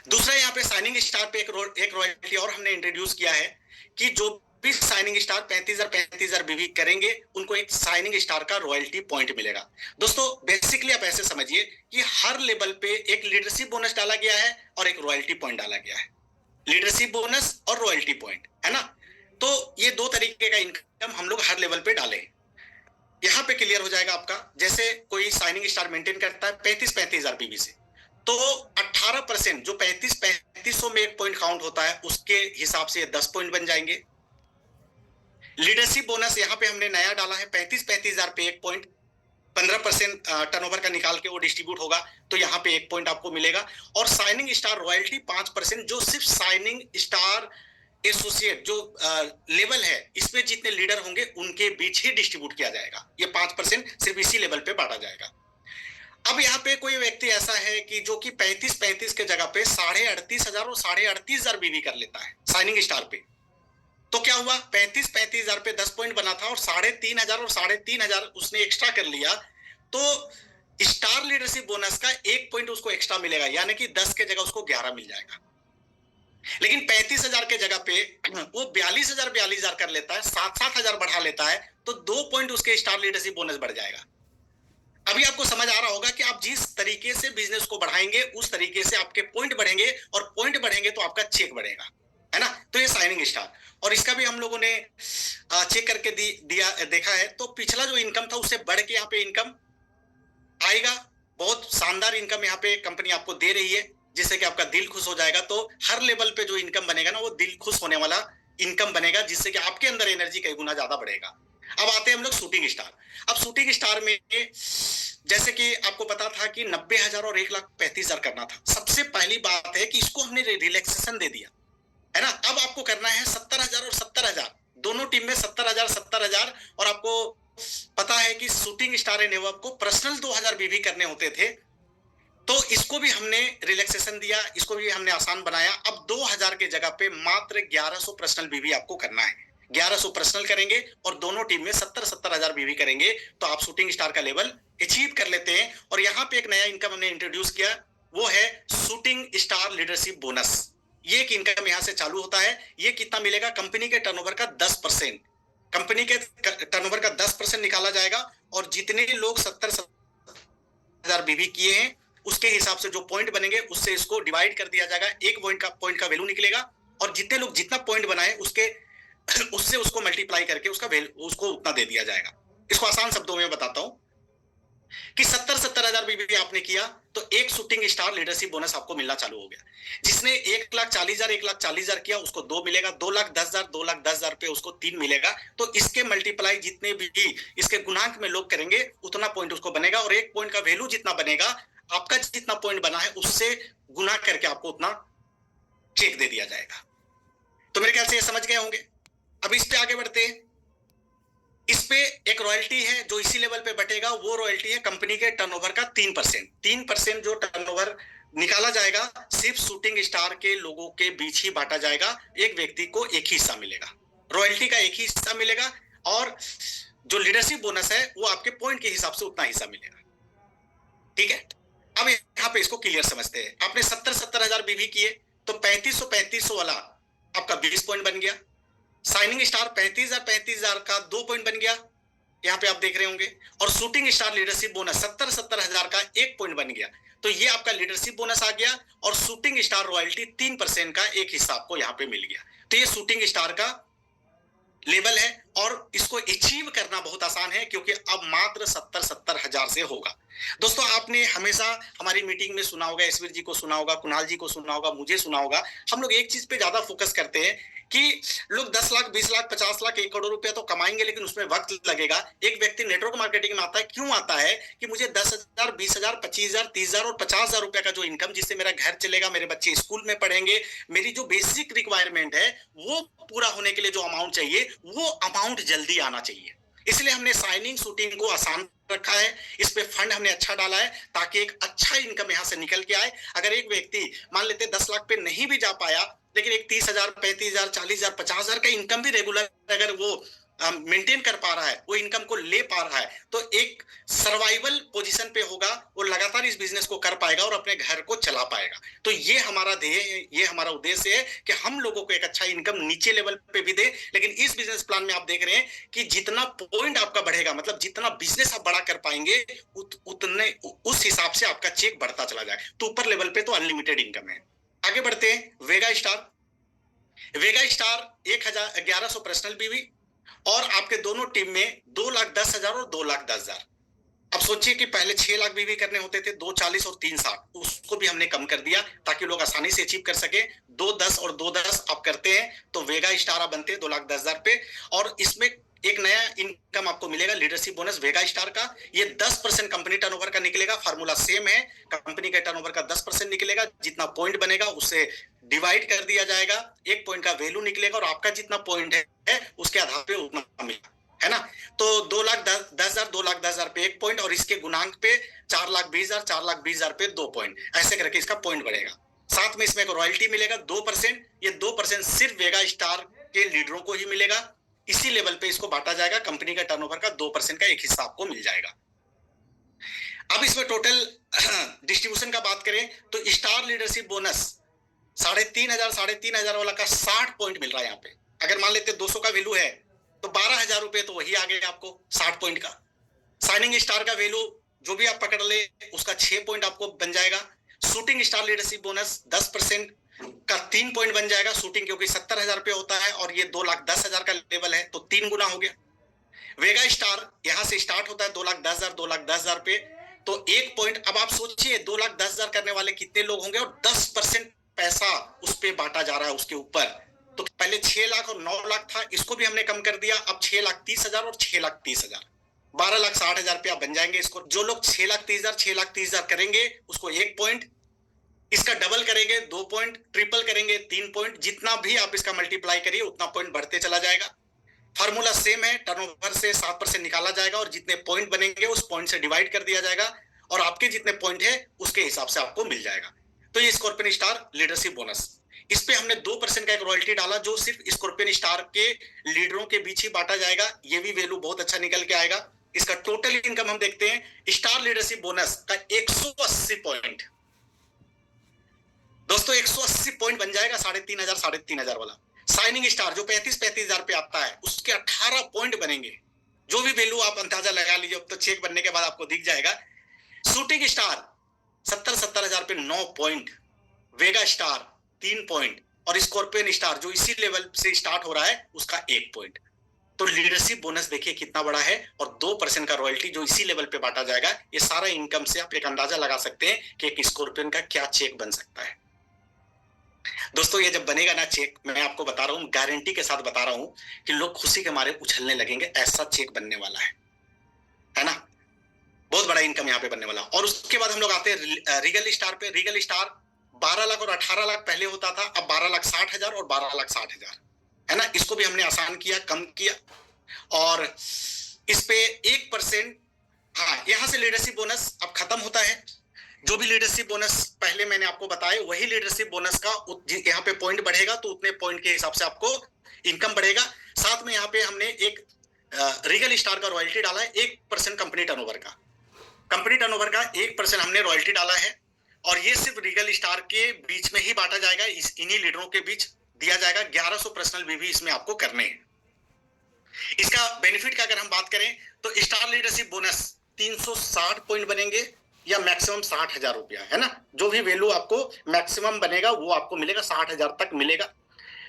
दूसरा, यहाँ पे साइनिंग स्टार पे एक रॉयल्टी और हमने इंट्रोड्यूस किया है कि जो भी साइनिंग स्टार 35,000 बीवी करेंगे, उनको एक साइनिंग स्टार का रॉयल्टी पॉइंट मिलेगा। दोस्तों बेसिकली आप ऐसे समझिए कि हर लेवल पे एक लीडरशिप बोनस डाला गया है और एक रॉयल्टी पॉइंट डाला गया है। लीडरशिप बोनस और रॉयल्टी पॉइंट, है ना? तो ये 2 तरीके का इनकम हम लोग हर लेवल पे डाले। यहाँ पे क्लियर हो जाएगा आपका। जैसे कोई साइनिंग स्टार मेंटेन करता है 35,000 बीवी से, तो 18% जो 35,000 में एक पॉइंट काउंट होता है, उसके हिसाब से 10 पॉइंट बन जाएंगे। लीडरशिप बोनस यहाँ पे हमने नया डाला है, 35,000 पे 1 पॉइंट, 15% टर्नओवर का निकाल के वो डिस्ट्रीब्यूट होगा, तो यहाँ पे 1 पॉइंट आपको मिलेगा। और साइनिंग स्टार रॉयल्टी 5%, जो सिर्फ साइनिंग स्टार एसोसिएट जो लेवल है, इसमें जितने लीडर होंगे उनके बीच ही डिस्ट्रीब्यूट किया जाएगा। ये 5% सिर्फ इसी लेवल पे बांटा जाएगा। अब यहाँ पे कोई व्यक्ति ऐसा है कि जो कि 35,000 के जगह पे 38,500 और 38,500 बीवी कर लेता है साइनिंग स्टार पे, तो क्या हुआ? 35,000 पे 10 पॉइंट बना था और 3,500 और 3,500 उसने एक्स्ट्रा कर लिया, तो स्टार लीडरशिप बोनस का 1 पॉइंट उसको एक्स्ट्रा मिलेगा, यानी कि 10 के जगह उसको 11 मिल जाएगा। लेकिन 35,000 के जगह पे वो 42,000 कर लेता है, 7,000 बढ़ा लेता है, तो 2 पॉइंट उसके स्टार लीडरशिप बोनस बढ़ जाएगा। अभी आपको समझ आ रहा होगा कि आप जिस तरीके से बिजनेस को बढ़ाएंगे उस तरीके से आपके पॉइंट बढ़ेंगे, और पॉइंट बढ़ेंगे तो आपका चेक बढ़ेगा, है ना? तो ये साइनिंग स्टार, और इसका भी हम लोगों ने चेक करके देखा है, तो पिछला जो इनकम था उससे बढ़ के यहाँ पे इनकम आएगा। बहुत शानदार इनकम यहाँ पे कंपनी आपको दे रही है, जिससे कि आपका दिल खुश हो जाएगा। तो हर लेवल पे जो इनकम बनेगा ना, वो दिल खुश होने वाला इनकम बनेगा, जिससे कि आपके अंदर एनर्जी कई गुना ज्यादा बढ़ेगा। अब आते हैं हम लोग शूटिंग स्टार। अब शूटिंग स्टार में जैसे कि आपको पता था कि 90,000 और 1,35,000 करना था। सबसे पहली बात है कि इसको हमने रिलैक्सेशन दे दिया, है ना? अब आपको करना है 70,000 और 70,000, दोनों टीम में 70,000, और आपको पता है कि शूटिंग स्टार एंड एवब को पर्सनल 2,000 बीवी करने होते थे, तो इसको भी हमने रिलैक्सेशन दिया, इसको भी हमने आसान बनाया। अब 2,000 के जगह पे मात्र 1,100 पर्सनल बीवी आपको करना है। 1,100 पर्सनल करेंगे और दोनों टीम में 70,000 बीवी करेंगे, तो आप शूटिंग स्टार का लेवल अचीव कर लेते हैं। और यहाँ पे एक नया इनकम हमने इंट्रोड्यूस किया, वो है शूटिंग स्टार लीडरशिप बोनस। ये एक इनकम यहाँ से चालू होता है। ये कितना मिलेगा? कंपनी के टर्नओवर का 10%, कंपनी के टर्नओवर का 10% निकाला जाएगा, और जितने लोग 70,000 बीवी किए हैं उसके हिसाब से जो पॉइंट बनेंगे उससे इसको डिवाइड कर दिया जाएगा। 1 पॉइंट का वैल्यू निकलेगा, और जितने लोग जितना पॉइंट बनाए उससे उसको मल्टीप्लाई करके उसको उतना दे दिया जाएगा। इसको आसान शब्दों में बताता हूं कि 70,000 बीवी आपने किया तो एक शूटिंग स्टार लीडरशिप बोनस आपको मिलना चालू हो गया। जिसने 1,40,000 किया उसको 2 मिलेगा, 2,10,000 पे उसको 3 मिलेगा। तो इसके मल्टीप्लाई जितने भी इसके गुणांक में लोग करेंगे उतना पॉइंट उसको बनेगा, और 1 पॉइंट का वैल्यू जितना बनेगा, आपका जितना पॉइंट बना है उससे गुना करके आपको उतना चेक दे दिया जाएगा। तो मेरे ख्याल से ये समझ गए होंगे। अब इस पे आगे बढ़ते हैं। इस पे एक रॉयल्टी है जो इसी लेवल पे बटेगा, वो रॉयल्टी है कंपनी के टर्नओवर का 3%। 3% जो टर्नओवर निकाला जाएगा सिर्फ शूटिंग स्टार के लोगों के बीच ही बांटा जाएगा। एक व्यक्ति को एक ही हिस्सा मिलेगा, रॉयल्टी का एक ही हिस्सा मिलेगा, और जो लीडरशिप बोनस है वो आपके पॉइंट के हिसाब से उतना हिस्सा मिलेगा। ठीक है, अब यहाँ पे इसको क्लियर समझते हैं। आपने 70,000 बीवी किए तो 3500 वाला आपका 20 पॉइंट बन गया। साइनिंग स्टार 35,000 का 2 पॉइंट बन गया, यहाँ पे आप देख रहे होंगे, और शूटिंग स्टार लीडरशिप बोनस 70 हजार का 1 पॉइंट बन गया, तो ये आपका लीडरशिप बोनस आ गया, और शूटिंग स्टार रॉयल्टी 3% का एक हिस्सा आपको यहाँ पे मिल गया। तो ये शूटिंग स्टार का लेवल है, और इसको अचीव करना बहुत आसान है, क्योंकि अब मात्र 70 हजार से होगा। दोस्तों, आपने हमेशा हमारी मीटिंग में सुना होगा, एसवीर जी को सुना होगा, कुणाल जी को सुना होगा, मुझे सुना होगा, हम लोग एक चीज पे ज्यादा फोकस करते हैं कि लोग 10 लाख 20 लाख 50 लाख 1 करोड़ रुपया तो कमाएंगे, लेकिन उसमें वक्त लगेगा। एक व्यक्ति नेटवर्क मार्केटिंग में आता है, क्यों आता है कि मुझे 10,000 20,000 25,000 30,000 और 50,000 रुपया का जो इनकम, जिससे मेरा घर चलेगा, मेरे बच्चे स्कूल में पढ़ेंगे, मेरी जो बेसिक रिक्वायरमेंट है वो पूरा होने के लिए जो अमाउंट चाहिए, वो अमाउंट जल्दी आना चाहिए। इसलिए हमने साइनिंग शूटिंग को आसान रखा है, इस पे फंड हमने अच्छा डाला है, ताकि एक अच्छा इनकम यहां से निकल के आए। अगर एक व्यक्ति मान लेते 10 लाख पे नहीं भी जा पाया, लेकिन एक 30,000 35,000 40,000 50,000 का इनकम भी रेगुलर अगर वो मेंटेन कर पा रहा है, वो इनकम को ले पा रहा है, तो एक सर्वाइवल पोजीशन पे होगा, वो लगातार इस बिजनेस को कर पाएगा और अपने घर को चला पाएगा। तो ये हमारा ध्येय, ये हमारा उद्देश्य है कि हम लोगों को एक अच्छा इनकम नीचे लेवल पे भी दे, लेकिन इस बिजनेस प्लान में आप देख रहे हैं कि जितना पॉइंट आपका बढ़ेगा, मतलब जितना बिजनेस आप बड़ा कर पाएंगे, उतने उस हिसाब से आपका चेक बढ़ता चला जाए। तो ऊपर लेवल पे तो अनलिमिटेड इनकम है। आगे बढ़ते हैं, वेगा स्टार। वेगा स्टार 1100 पर्सनल बीवी, और आपके दोनों टीम में 2,10,000 और 2,10,000। अब सोचिए कि पहले 6 लाख बीवी करने होते थे, 2,40 और 3,60, उसको भी हमने कम कर दिया ताकि लोग आसानी से अचीव कर सके। 2,10 और 2,10 आप करते हैं तो वेगा स्टार आप बनते हैं 2,10,000 पे, और इसमें एक नया इनकम आपको मिलेगा, लीडरशिप बोनस वेगा स्टार का। ये 10% कंपनी टर्नओवर का निकलेगा, फार्मूला सेम है, कंपनी के टर्नओवर का 10% निकलेगा, जितना पॉइंट बनेगा उससे डिवाइड कर दिया जाएगा, 1 पॉइंट का वैल्यू निकलेगा, और आपका जितना पॉइंट है उसके आधार पे उतना मिलेगा, है ना। तो 2,10,000 2,10,000 पे 1 पॉइंट, और इसके गुणांक पे 4,20,000 4,20,000 पे 2 पॉइंट, ऐसे करके इसका पॉइंट बढ़ेगा। साथ में इसमें एक रॉयल्टी मिलेगा 2%, ये 2% सिर्फ वेगा स्टार के लीडरों को ही मिलेगा। इसी लेवल पे इसको बांटा जाएगा, कंपनी का टर्नओवर का 2% का एक हिस्सा आपको मिल जाएगा। अब इसमें टोटल डिस्ट्रीब्यूशन का बात करें तो स्टार लीडरशिप बोनस 3,500 वाला का 60 पॉइंट मिल रहा है यहाँ पे। अगर मान लेते 200 का वैल्यू है तो 12,000 रुपए तो वही आ गए आपको 60 पॉइंट का। साइनिंग स्टार का वैल्यू जो भी आप पकड़ ले उसका 6 पॉइंट आपको बन जाएगा। शूटिंग स्टार लीडरशिप बोनस 10% का 3 पॉइंट बन जाएगा। शूटिंग क्योंकि 70,000 पे होता है और ये 2,10,000 का लेवल है तो 3 गुना हो गया। वेगा स्टार यहां से स्टार्ट होता है 2,10,000 पे, तो 1 पॉइंट। अब आप सोचिए 2,10,000 करने वाले कितने लोग होंगे और 10% पैसा उस पे बांटा जा रहा है उसके ऊपर। तो पहले 6 लाख और 9 लाख था, इसको भी हमने कम कर दिया, अब 6,30,000 और 6,30,000, 12,60,000 पे आप बन जाएंगे। इसको जो लोग 6,30,000 करेंगे उसको 1 पॉइंट, इसका डबल करेंगे 2 पॉइंट, ट्रिपल करेंगे 3 पॉइंट, जितना भी आप इसका मल्टीप्लाई करिए उतना पॉइंट बढ़ते चला जाएगा। फार्मूला सेम है, टर्नओवर से 7% निकाला जाएगा और जितने पॉइंट बनेंगे उस पॉइंट से डिवाइड कर दिया जाएगा और आपके जितने पॉइंट है उसके हिसाब से आपको मिल जाएगा। तो ये स्कॉर्पियन स्टार लीडरशिप बोनस, इस पे हमने 2% का एक रॉयल्टी डाला जो सिर्फ स्कॉर्पियन स्टार के लीडरों के बीच ही बांटा जाएगा। ये भी वैल्यू बहुत अच्छा निकल के आएगा। इसका टोटल इनकम हम देखते हैं, स्टार लीडरशिप बोनस का 180 पॉइंट, दोस्तों 180 पॉइंट बन जाएगा 3,500 वाला। साइनिंग स्टार जो 35,000 पे आता है उसके 18 पॉइंट बनेंगे। जो भी वैल्यू आप अंदाजा लगा लीजिए, अब तो चेक बनने के बाद आपको दिख जाएगा। शूटिंग स्टार 70,000 पे 9 पॉइंट, वेगा स्टार 3 पॉइंट और स्कॉर्पियन स्टार जो इसी लेवल से स्टार्ट हो रहा है उसका 1 पॉइंट। तो लीडरशिप बोनस देखिए कितना बड़ा है और 2% का रॉयल्टी जो इसी लेवल पे बांटा जाएगा। ये सारा इनकम से आप एक अंदाजा लगा सकते हैं कि एक स्कॉर्पियन का क्या चेक बन सकता है। दोस्तों ये जब बनेगा ना चेक, मैं आपको बता रहा हूं, गारंटी के साथ बता रहा हूं कि लोग खुशी के मारे उछलने लगेंगे, ऐसा चेक बनने वाला है ना। बहुत बड़ा इनकम यहाँ पे बनने वाला। और उसके बाद हम लोग आते हैं रीगल स्टार पे। रीगल स्टार 12 लाख और 18 लाख पहले होता था, अब 12,60,000 और 12,60,000 है ना। इसको भी हमने आसान किया, कम किया और इस पे 1%, हाँ यहां से लीडरशिप बोनस अब खत्म होता है। जो भी लीडरशिप बोनस पहले मैंने आपको बताया वही लीडरशिप बोनस का यहाँ पे पॉइंट बढ़ेगा तो उतने पॉइंट के हिसाब से आपको इनकम बढ़ेगा। साथ में यहाँ पे हमने एक रीगल स्टार का रॉयल्टी डाला है 1% कंपनी टर्नओवर का। कंपनी टर्नओवर का 1% हमने रॉयल्टी डाला है और ये सिर्फ रीगल स्टार के बीच में ही बांटा जाएगा, इन्हीं लीडरों के बीच दिया जाएगा। 1,100 पर्सनल भी इसमें आपको करने हैं। इसका बेनिफिट का अगर हम बात करें तो स्टार लीडरशिप बोनस 360 पॉइंट बनेंगे या मैक्सिमम 60,000 रुपया, है ना। जो भी वैल्यू आपको मैक्सिमम बनेगा वो आपको मिलेगा, 60,000 तक मिलेगा।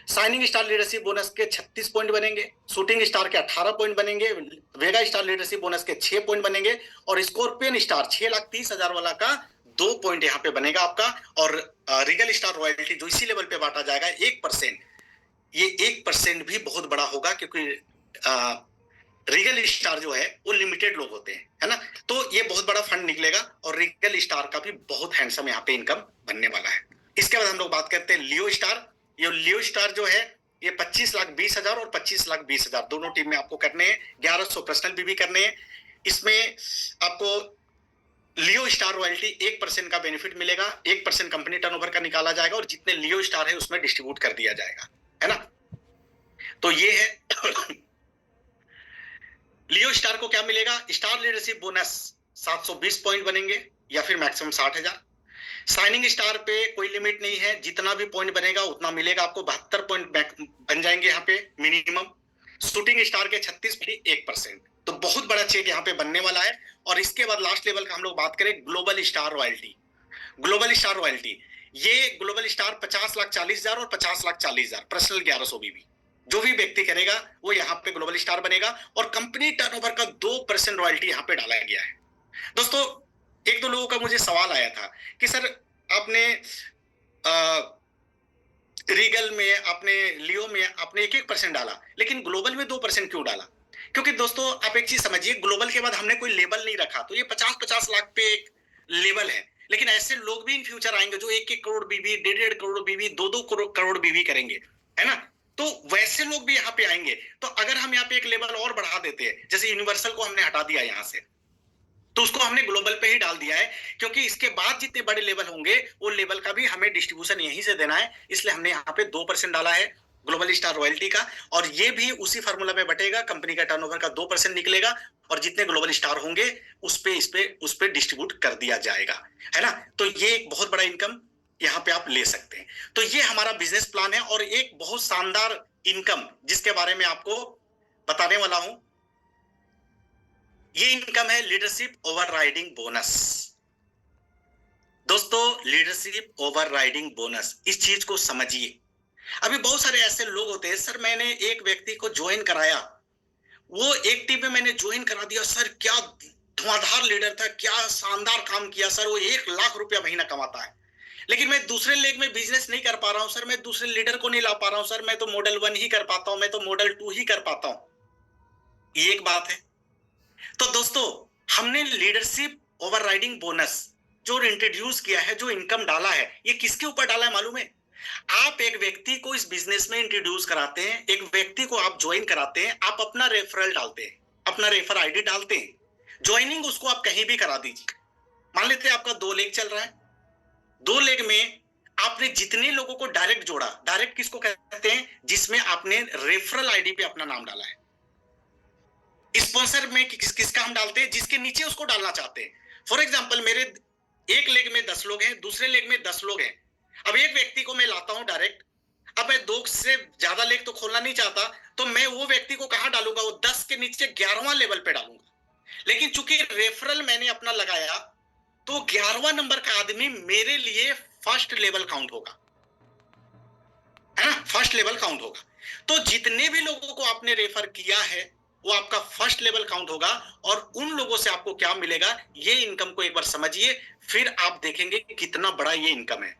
शाइनिंग स्टार लीडरशिप बोनस के 36 पॉइंट बनेंगे, शूटिंग स्टार के 18 पॉइंट बनेंगे, वेगा स्टार लीडरशिप बोनस के 6 पॉइंट बनेंगे और स्कॉर्पियन स्टार 6,30,000 वाला का 2 पॉइंट यहाँ पे बनेगा आपका। और रिगल स्टार रॉयल्टी जो इसी लेवल पे बांटा जाएगा 1%, ये 1% भी बहुत बड़ा होगा क्योंकि रिगल स्टार जो है वो लिमिटेड लोग होते हैं, है ना। तो ये बहुत बड़ा फंड निकलेगा और रिगल स्टार का भी बहुत हैंडसम यहाँ पे इनकम बनने वाला है। इसके बाद हम लोग बात करते हैं लियो स्टार। ये लियो स्टार जो है ये 25,20,000 और 25,20,000 दोनों टीम में आपको करने हैं। 1100 पर्सनल भी करने हैं। इसमें आपको लियो स्टार रॉयल्टी 1% का बेनिफिट मिलेगा, 1% कंपनी टर्नओवर का निकाला जाएगा और जितने लियो स्टार है उसमें डिस्ट्रीब्यूट कर दिया जाएगा, है ना। तो ये है लियो स्टार को क्या मिलेगा। स्टार लीडरशिप बोनस 720 पॉइंट बनेंगे या फिर मैक्सिमम 60,000। शाइनिंग स्टार पे कोई लिमिट नहीं है, जितना भी पॉइंट बनेगा उतना मिलेगा आपको। 72 पॉइंट बन जाएंगे यहाँ पे मिनिमम। शूटिंग स्टार के 36 1%, तो बहुत बड़ा चेक यहाँ पे बनने वाला है। और इसके बाद लास्ट लेवल का हम लोग बात करें global star royalty. Global star royalty ये ग्लोबल स्टार 50,40,000 और 50,40,000 पर्सनल 1100 बीबी जो भी व्यक्ति करेगा वो यहाँ पे ग्लोबल स्टार बनेगा और कंपनी टर्नओवर का 2% रॉयल्टी यहाँ पे डाला गया है। दोस्तों एक दो लोगों का मुझे सवाल आया था कि सर आपने रीगल में, आपने लियो में आपने 1% डाला, लेकिन ग्लोबल में 2% क्यों डाला। क्योंकि दोस्तों आप एक चीज समझिए, ग्लोबल के बाद हमने कोई लेबल नहीं रखा, तो ये 50-50 लाख पे एक लेबल है। लेकिन ऐसे लोग भी इन फ्यूचर आएंगे जो 1-1 करोड़ बीवी, 1.5 करोड़ बीवी, 2-2 करोड़ बीवी करेंगे, है ना। तो वैसे लोग भी यहाँ पे आएंगे। तो अगर हम यहाँ पे एक लेवल और बढ़ा देते हैं, जैसे यूनिवर्सल को हमने हटा दिया यहाँ से, तो उसको हमने ग्लोबल पे ही डाल दिया है, क्योंकि इसके बाद जितने बड़े लेवल होंगे वो लेवल का भी हमें डिस्ट्रीब्यूशन यहीं से देना है। इसलिए हमने यहाँ पे 2% डाला है ग्लोबल स्टार रॉयल्टी का, और ये भी उसी फार्मूला में बटेगा। कंपनी का टर्नओवर का 2% निकलेगा और जितने ग्लोबल स्टार होंगे उस पे डिस्ट्रीब्यूट कर दिया जाएगा, है ना। तो ये एक बहुत बड़ा इनकम यहाँ पे आप ले सकते हैं। तो ये हमारा बिजनेस प्लान है और एक बहुत शानदार इनकम जिसके बारे में आपको बताने वाला हूं, ये इनकम है लीडरशिप ओवरराइडिंग बोनस। दोस्तों लीडरशिप ओवरराइडिंग बोनस, इस चीज को समझिए। अभी बहुत सारे ऐसे लोग होते हैं, सर मैंने एक व्यक्ति को ज्वाइन कराया, वो एक टीम में मैंने ज्वाइन करा दिया, सर क्या धुआंधार लीडर था, क्या शानदार काम किया सर, वो 1 लाख रुपया महीना कमाता है, लेकिन मैं दूसरे लेग में बिजनेस नहीं कर पा रहा हूं सर, मैं दूसरे लीडर को नहीं ला पा रहा हूं सर, मैं तो मॉडल 1 ही कर पाता हूं, मैं तो मॉडल 2 ही कर पाता हूं। ये एक बात है। तो दोस्तों हमने लीडरशिप ओवरराइडिंग बोनस जो इंट्रोड्यूस किया है, जो इनकम डाला है, ये किसके ऊपर डाला है मालूम है। आप एक व्यक्ति को इस बिजनेस में इंट्रोड्यूस कराते हैं, एक व्यक्ति को आप ज्वाइन कराते हैं, आप अपना रेफरल डालते हैं, अपना रेफर आईडी डालते हैं, ज्वाइनिंग उसको आप कहीं भी करा दीजिए। मान लेते हैं आपका 2 लेग चल रहा है, 2 लेग में आपने जितने लोगों को डायरेक्ट जोड़ा, डायरेक्ट किसको कहते हैं, जिसमें आपने रेफरल आईडी पे अपना नाम डाला है। स्पॉन्सर में किसका हम डालते हैं, जिसके नीचे उसको डालना चाहते हैं। फॉर एग्जांपल मेरे एक लेग में 10 लोग हैं, दूसरे लेग में 10 लोग हैं। अब एक व्यक्ति को मैं लाता हूं डायरेक्ट, अब मैं 2 से ज्यादा लेग तो खोलना नहीं चाहता, तो मैं वो व्यक्ति को कहां डालूंगा, वो 10 के नीचे 11वां लेवल पे डालूंगा। लेकिन चूंकि रेफरल मैंने अपना लगाया, तो 11वां नंबर का आदमी मेरे लिए फर्स्ट लेवल काउंट होगा, है ना, फर्स्ट लेवल काउंट होगा। तो जितने भी लोगों को आपने रेफर किया है वो आपका फर्स्ट लेवल काउंट होगा, और उन लोगों से आपको क्या मिलेगा, ये इनकम को एक बार समझिए, फिर आप देखेंगे कितना बड़ा ये इनकम है।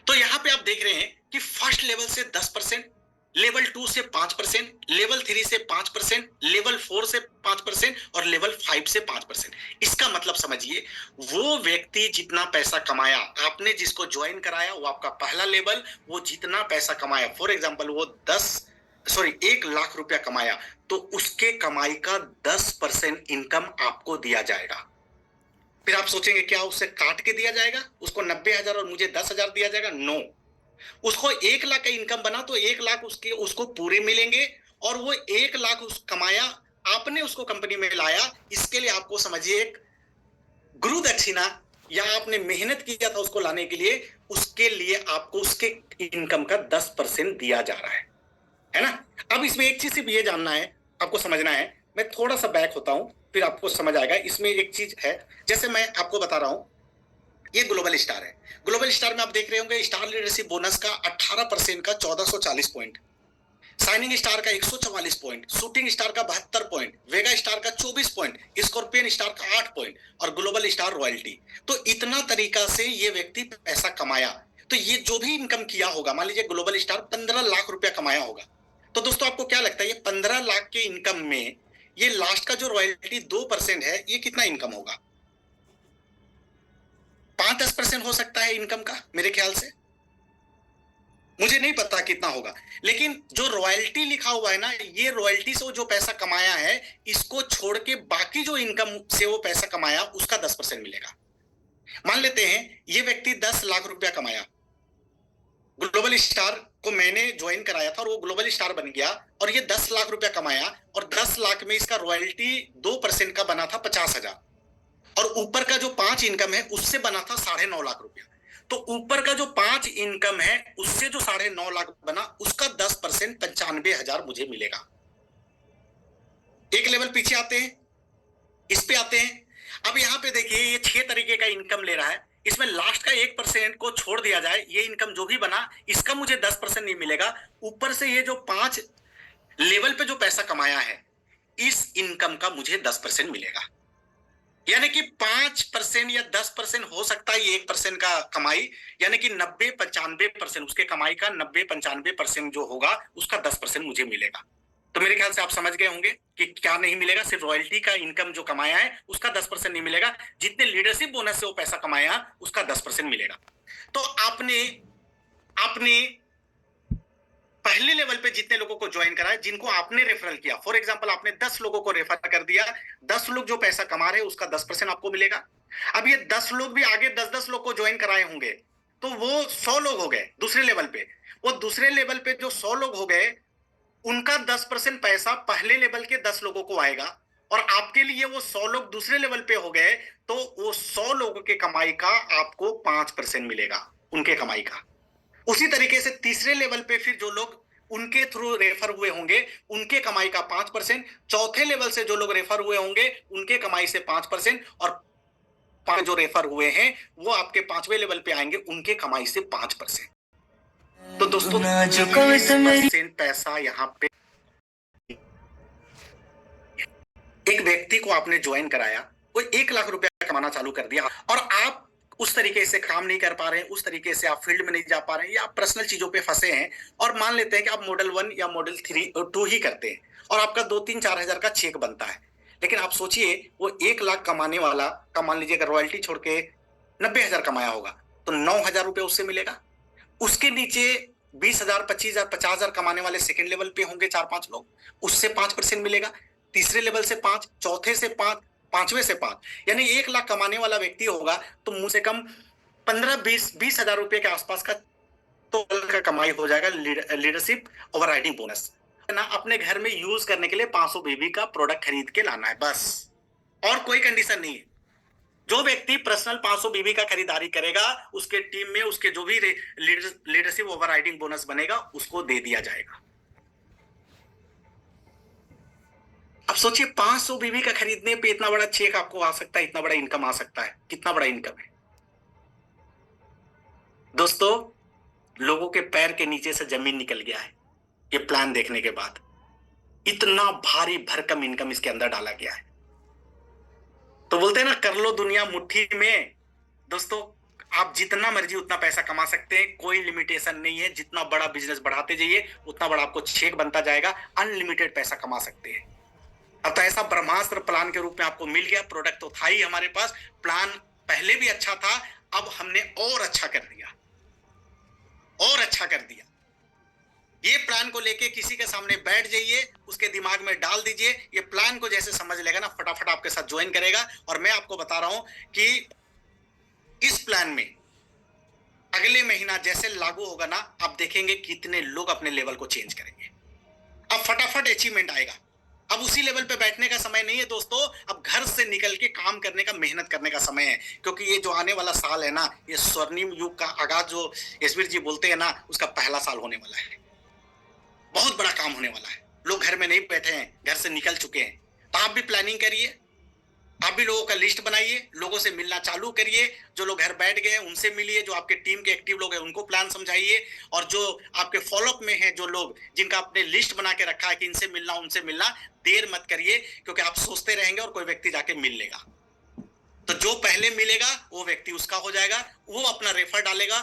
तो यहां पे आप देख रहे हैं कि फर्स्ट लेवल से 10%, लेवल 2 से 5%, लेवल 3 से 5%, लेवल 4 से 5% और लेवल 5 से 5%। इसका मतलब समझिए, वो व्यक्ति जितना पैसा कमाया, आपने जिसको ज्वाइन कराया वो आपका पहला लेवल, वो जितना पैसा कमाया, फॉर एग्जांपल वो 1 लाख रुपया कमाया, तो उसके कमाई का 10% इनकम आपको दिया जाएगा। फिर आप सोचेंगे क्या उससे काट के दिया जाएगा, उसको 90,000 और मुझे 10,000 दिया जाएगा? नो, उसको 1 लाख का इनकम बना तो 1 लाख उसको पूरे मिलेंगे, और वो 1 लाख कमाया, आपने उसको कंपनी में लाया, इसके लिए आपको समझिए एक गुरु दक्षिणा, या आपने मेहनत किया था उसको लाने के लिए, उसके लिए आपको उसके इनकम का 10% दिया जा रहा है। है ना। अब इसमें एक चीज सिर्फ ये जानना है, आपको समझना है, मैं थोड़ा सा बैक होता हूं फिर आपको समझ आएगा। इसमें एक चीज है, जैसे मैं आपको बता रहा हूं, ये ग्लोबल स्टार है। ग्लोबल स्टार में आप देख रहे होंगे स्टार लीडरशिप बोनस का 18% का 1440 पॉइंट, शाइनिंग स्टार का 144 पॉइंट, शूटिंग स्टार का 72 पॉइंट, वेगा स्टार का 24 पॉइंट, स्कॉर्पियन स्टार का 8 पॉइंट और ग्लोबल स्टार रॉयल्टी। तो इतना तरीका से ये व्यक्ति पैसा कमाया। तो ये जो भी इनकम किया होगा, मान लीजिए ग्लोबल स्टार 15 लाख रुपया कमाया होगा, तो दोस्तों आपको क्या लगता है ये 15 लाख के इनकम में ये लास्ट का जो रॉयल्टी 2% है, ये कितना इनकम होगा? 5-10% हो सकता है इनकम का मेरे ख्याल से, मुझे नहीं पता कितना होगा। लेकिन जो रॉयल्टी लिखा हुआ है ना, ये रॉयल्टी से वो जो पैसा कमाया है, इसको छोड़ के बाकी जो इनकम से वो पैसा कमाया उसका 10% मिलेगा। मान लेते हैं ये व्यक्ति 10 लाख रुपया कमाया, ग्लोबल स्टार को मैंने ज्वाइन कराया था और वो ग्लोबल स्टार बन गया और ये 10 लाख रुपया कमाया और 10 लाख में इसका रॉयल्टी 2% का बना था 50,000 और ऊपर का जो 5 इनकम है उससे बना था 9.5 लाख रुपया। तो ऊपर का जो 5 इनकम है उससे जो 9.5 लाख बना उसका 10% 95,000 मुझे मिलेगा। एक लेवल पीछे आते हैं, इस पे आते हैं। अब यहां पे देखिए ये 6 तरीके का इनकम ले रहा है, इसमें लास्ट का 1% को छोड़ दिया जाए, ये इनकम जो भी बना इसका मुझे 10% नहीं मिलेगा। ऊपर से ये जो 5 लेवल पे जो पैसा कमाया है इस इनकम का मुझे 10% मिलेगा। यानी कि 5% या 10% हो सकता है ये 1% का कमाई, यानी कि 90-95% उसके कमाई का 90-95% जो होगा उसका 10% मुझे मिलेगा। तो मेरे ख्याल से आप समझ गए होंगे कि क्या नहीं मिलेगा, सिर्फ रॉयल्टी का इनकम जो कमाया है उसका 10% नहीं मिलेगा, जितने लीडरशिप बोनस से वो पैसा कमाया उसका 10% मिलेगा। तो आपने पहले लेवल पे जितने लोगों को ज्वाइन कराया, जिनको आपने रेफरल किया, फॉर एग्जांपल आपने 10 लोगों को रेफर कर दिया, 10 लोग जो पैसा कमा रहे हैं उसका 10% आपको मिलेगा। अब ये 10 लोग भी आगे 10-10 लोग को ज्वाइन कराए होंगे तो वो 100 लोग हो गए दूसरे लेवल पे। वो दूसरे लेवल पे जो 100 लोग हो गए उनका 10% पैसा पहले लेवल के 10 लोगों को आएगा और आपके लिए वो 100 लोग दूसरे लेवल पे हो गए तो वो 100 लोगों के कमाई का आपको 5% मिलेगा, उनके कमाई का। उसी तरीके से तीसरे लेवल पे फिर जो लोग उनके थ्रू रेफर हुए होंगे उनके कमाई का 5%, चौथे लेवल से जो लोग रेफर हुए होंगे उनके कमाई से 5% और 5 जो रेफर हुए हैं वो आपके 5वें लेवल पे आएंगे उनके कमाई से 5%। तो दोस्तों 5% पैसा यहाँ पे एक व्यक्ति को आपने ज्वाइन कराया, वो 1 लाख रुपया कमाना चालू कर दिया और आप उस तरीके से काम नहीं कर पा रहे हैं, उस तरीके से आप फील्ड में नहीं जा पा रहे हैं या आप पर्सनल चीजों पे फंसे हैं और मान लेते हैं कि आप मॉडल 1 या मॉडल 2 ही करते हैं और आपका 2-3-4 हजार का चेक बनता है। लेकिन आप सोचिए वो 1 लाख कमाने वाला का मान लीजिए अगर रॉयल्टी छोड़ के 90,000 कमाया होगा तो 9,000 रुपये उससे मिलेगा। उसके नीचे 20,000, 25,000, 50,000 कमाने वाले सेकेंड लेवल पे होंगे 4-5 लोग, उससे 5% मिलेगा। तीसरे लेवल से 5, चौथे से 5, 5वें से 5, यानी 1 लाख कमाने वाला व्यक्ति होगा तो मुझ से कम 15-20 हजार रुपए के आसपास का तो का कमाई हो जाएगा लीडरशिप ओवरराइडिंग बोनस ना। अपने घर में यूज करने के लिए 500 बीबी का प्रोडक्ट खरीद के लाना है बस, और कोई कंडीशन नहीं है। जो व्यक्ति पर्सनल 500 बीबी का खरीदारी करेगा उसके टीम में उसके जो भी लीडरशिप ओवरराइडिंग बोनस बनेगा उसको दे दिया जाएगा। अब सोचिए 500 बीबी का खरीदने पे इतना बड़ा चेक आपको आ सकता है, इतना बड़ा इनकम आ सकता है, कितना बड़ा इनकम है दोस्तों। लोगों के पैर के नीचे से जमीन निकल गया है ये प्लान देखने के बाद, इतना भारी भरकम इनकम इसके अंदर डाला गया है। तो बोलते हैं ना कर लो दुनिया मुट्ठी में। दोस्तों आप जितना मर्जी उतना पैसा कमा सकते हैं, कोई लिमिटेशन नहीं है। जितना बड़ा बिजनेस बढ़ाते जाइए उतना बड़ा आपको चेक बनता जाएगा, अनलिमिटेड पैसा कमा सकते हैं। अब तो ऐसा ब्रह्मास्त्र प्लान के रूप में आपको मिल गया, प्रोडक्ट तो था ही हमारे पास, प्लान पहले भी अच्छा था, अब हमने और अच्छा कर दिया, और अच्छा कर दिया। ये प्लान को लेके किसी के सामने बैठ जाइए, उसके दिमाग में डाल दीजिए, ये प्लान को जैसे समझ लेगा ना फटाफट आपके साथ ज्वाइन करेगा। और मैं आपको बता रहा हूं कि इस प्लान में अगले महीना जैसे लागू होगा ना, आप देखेंगे कितने लोग अपने लेवल को चेंज करेंगे। अब फटाफट अचीवमेंट आएगा। अब उसी लेवल पे बैठने का समय नहीं है दोस्तों, अब घर से निकल के काम करने का, मेहनत करने का समय है। क्योंकि ये जो आने वाला साल है ना, ये स्वर्णिम युग का आगाज जो यशवीर जी बोलते हैं ना, उसका पहला साल होने वाला है। बहुत बड़ा काम होने वाला है। लोग घर में नहीं बैठे हैं, घर से निकल चुके हैं, तो आप भी प्लानिंग करिए, आप भी लोगों का लिस्ट बनाइए, लोगों से मिलना चालू करिए, जो लोग घर बैठ गए उनसे मिलिए, जो आपके टीम के एक्टिव लोग हैं उनको प्लान समझाइए, और जो आपके फॉलोअप में हैं जो लोग जिनका आपने लिस्ट बना के रखा है कि इनसे मिलना उनसे मिलना, देर मत करिए, क्योंकि आप सोचते रहेंगे और कोई व्यक्ति जाके मिल लेगा। तो जो पहले मिलेगा वो व्यक्ति उसका हो जाएगा, वो अपना रेफर डालेगा,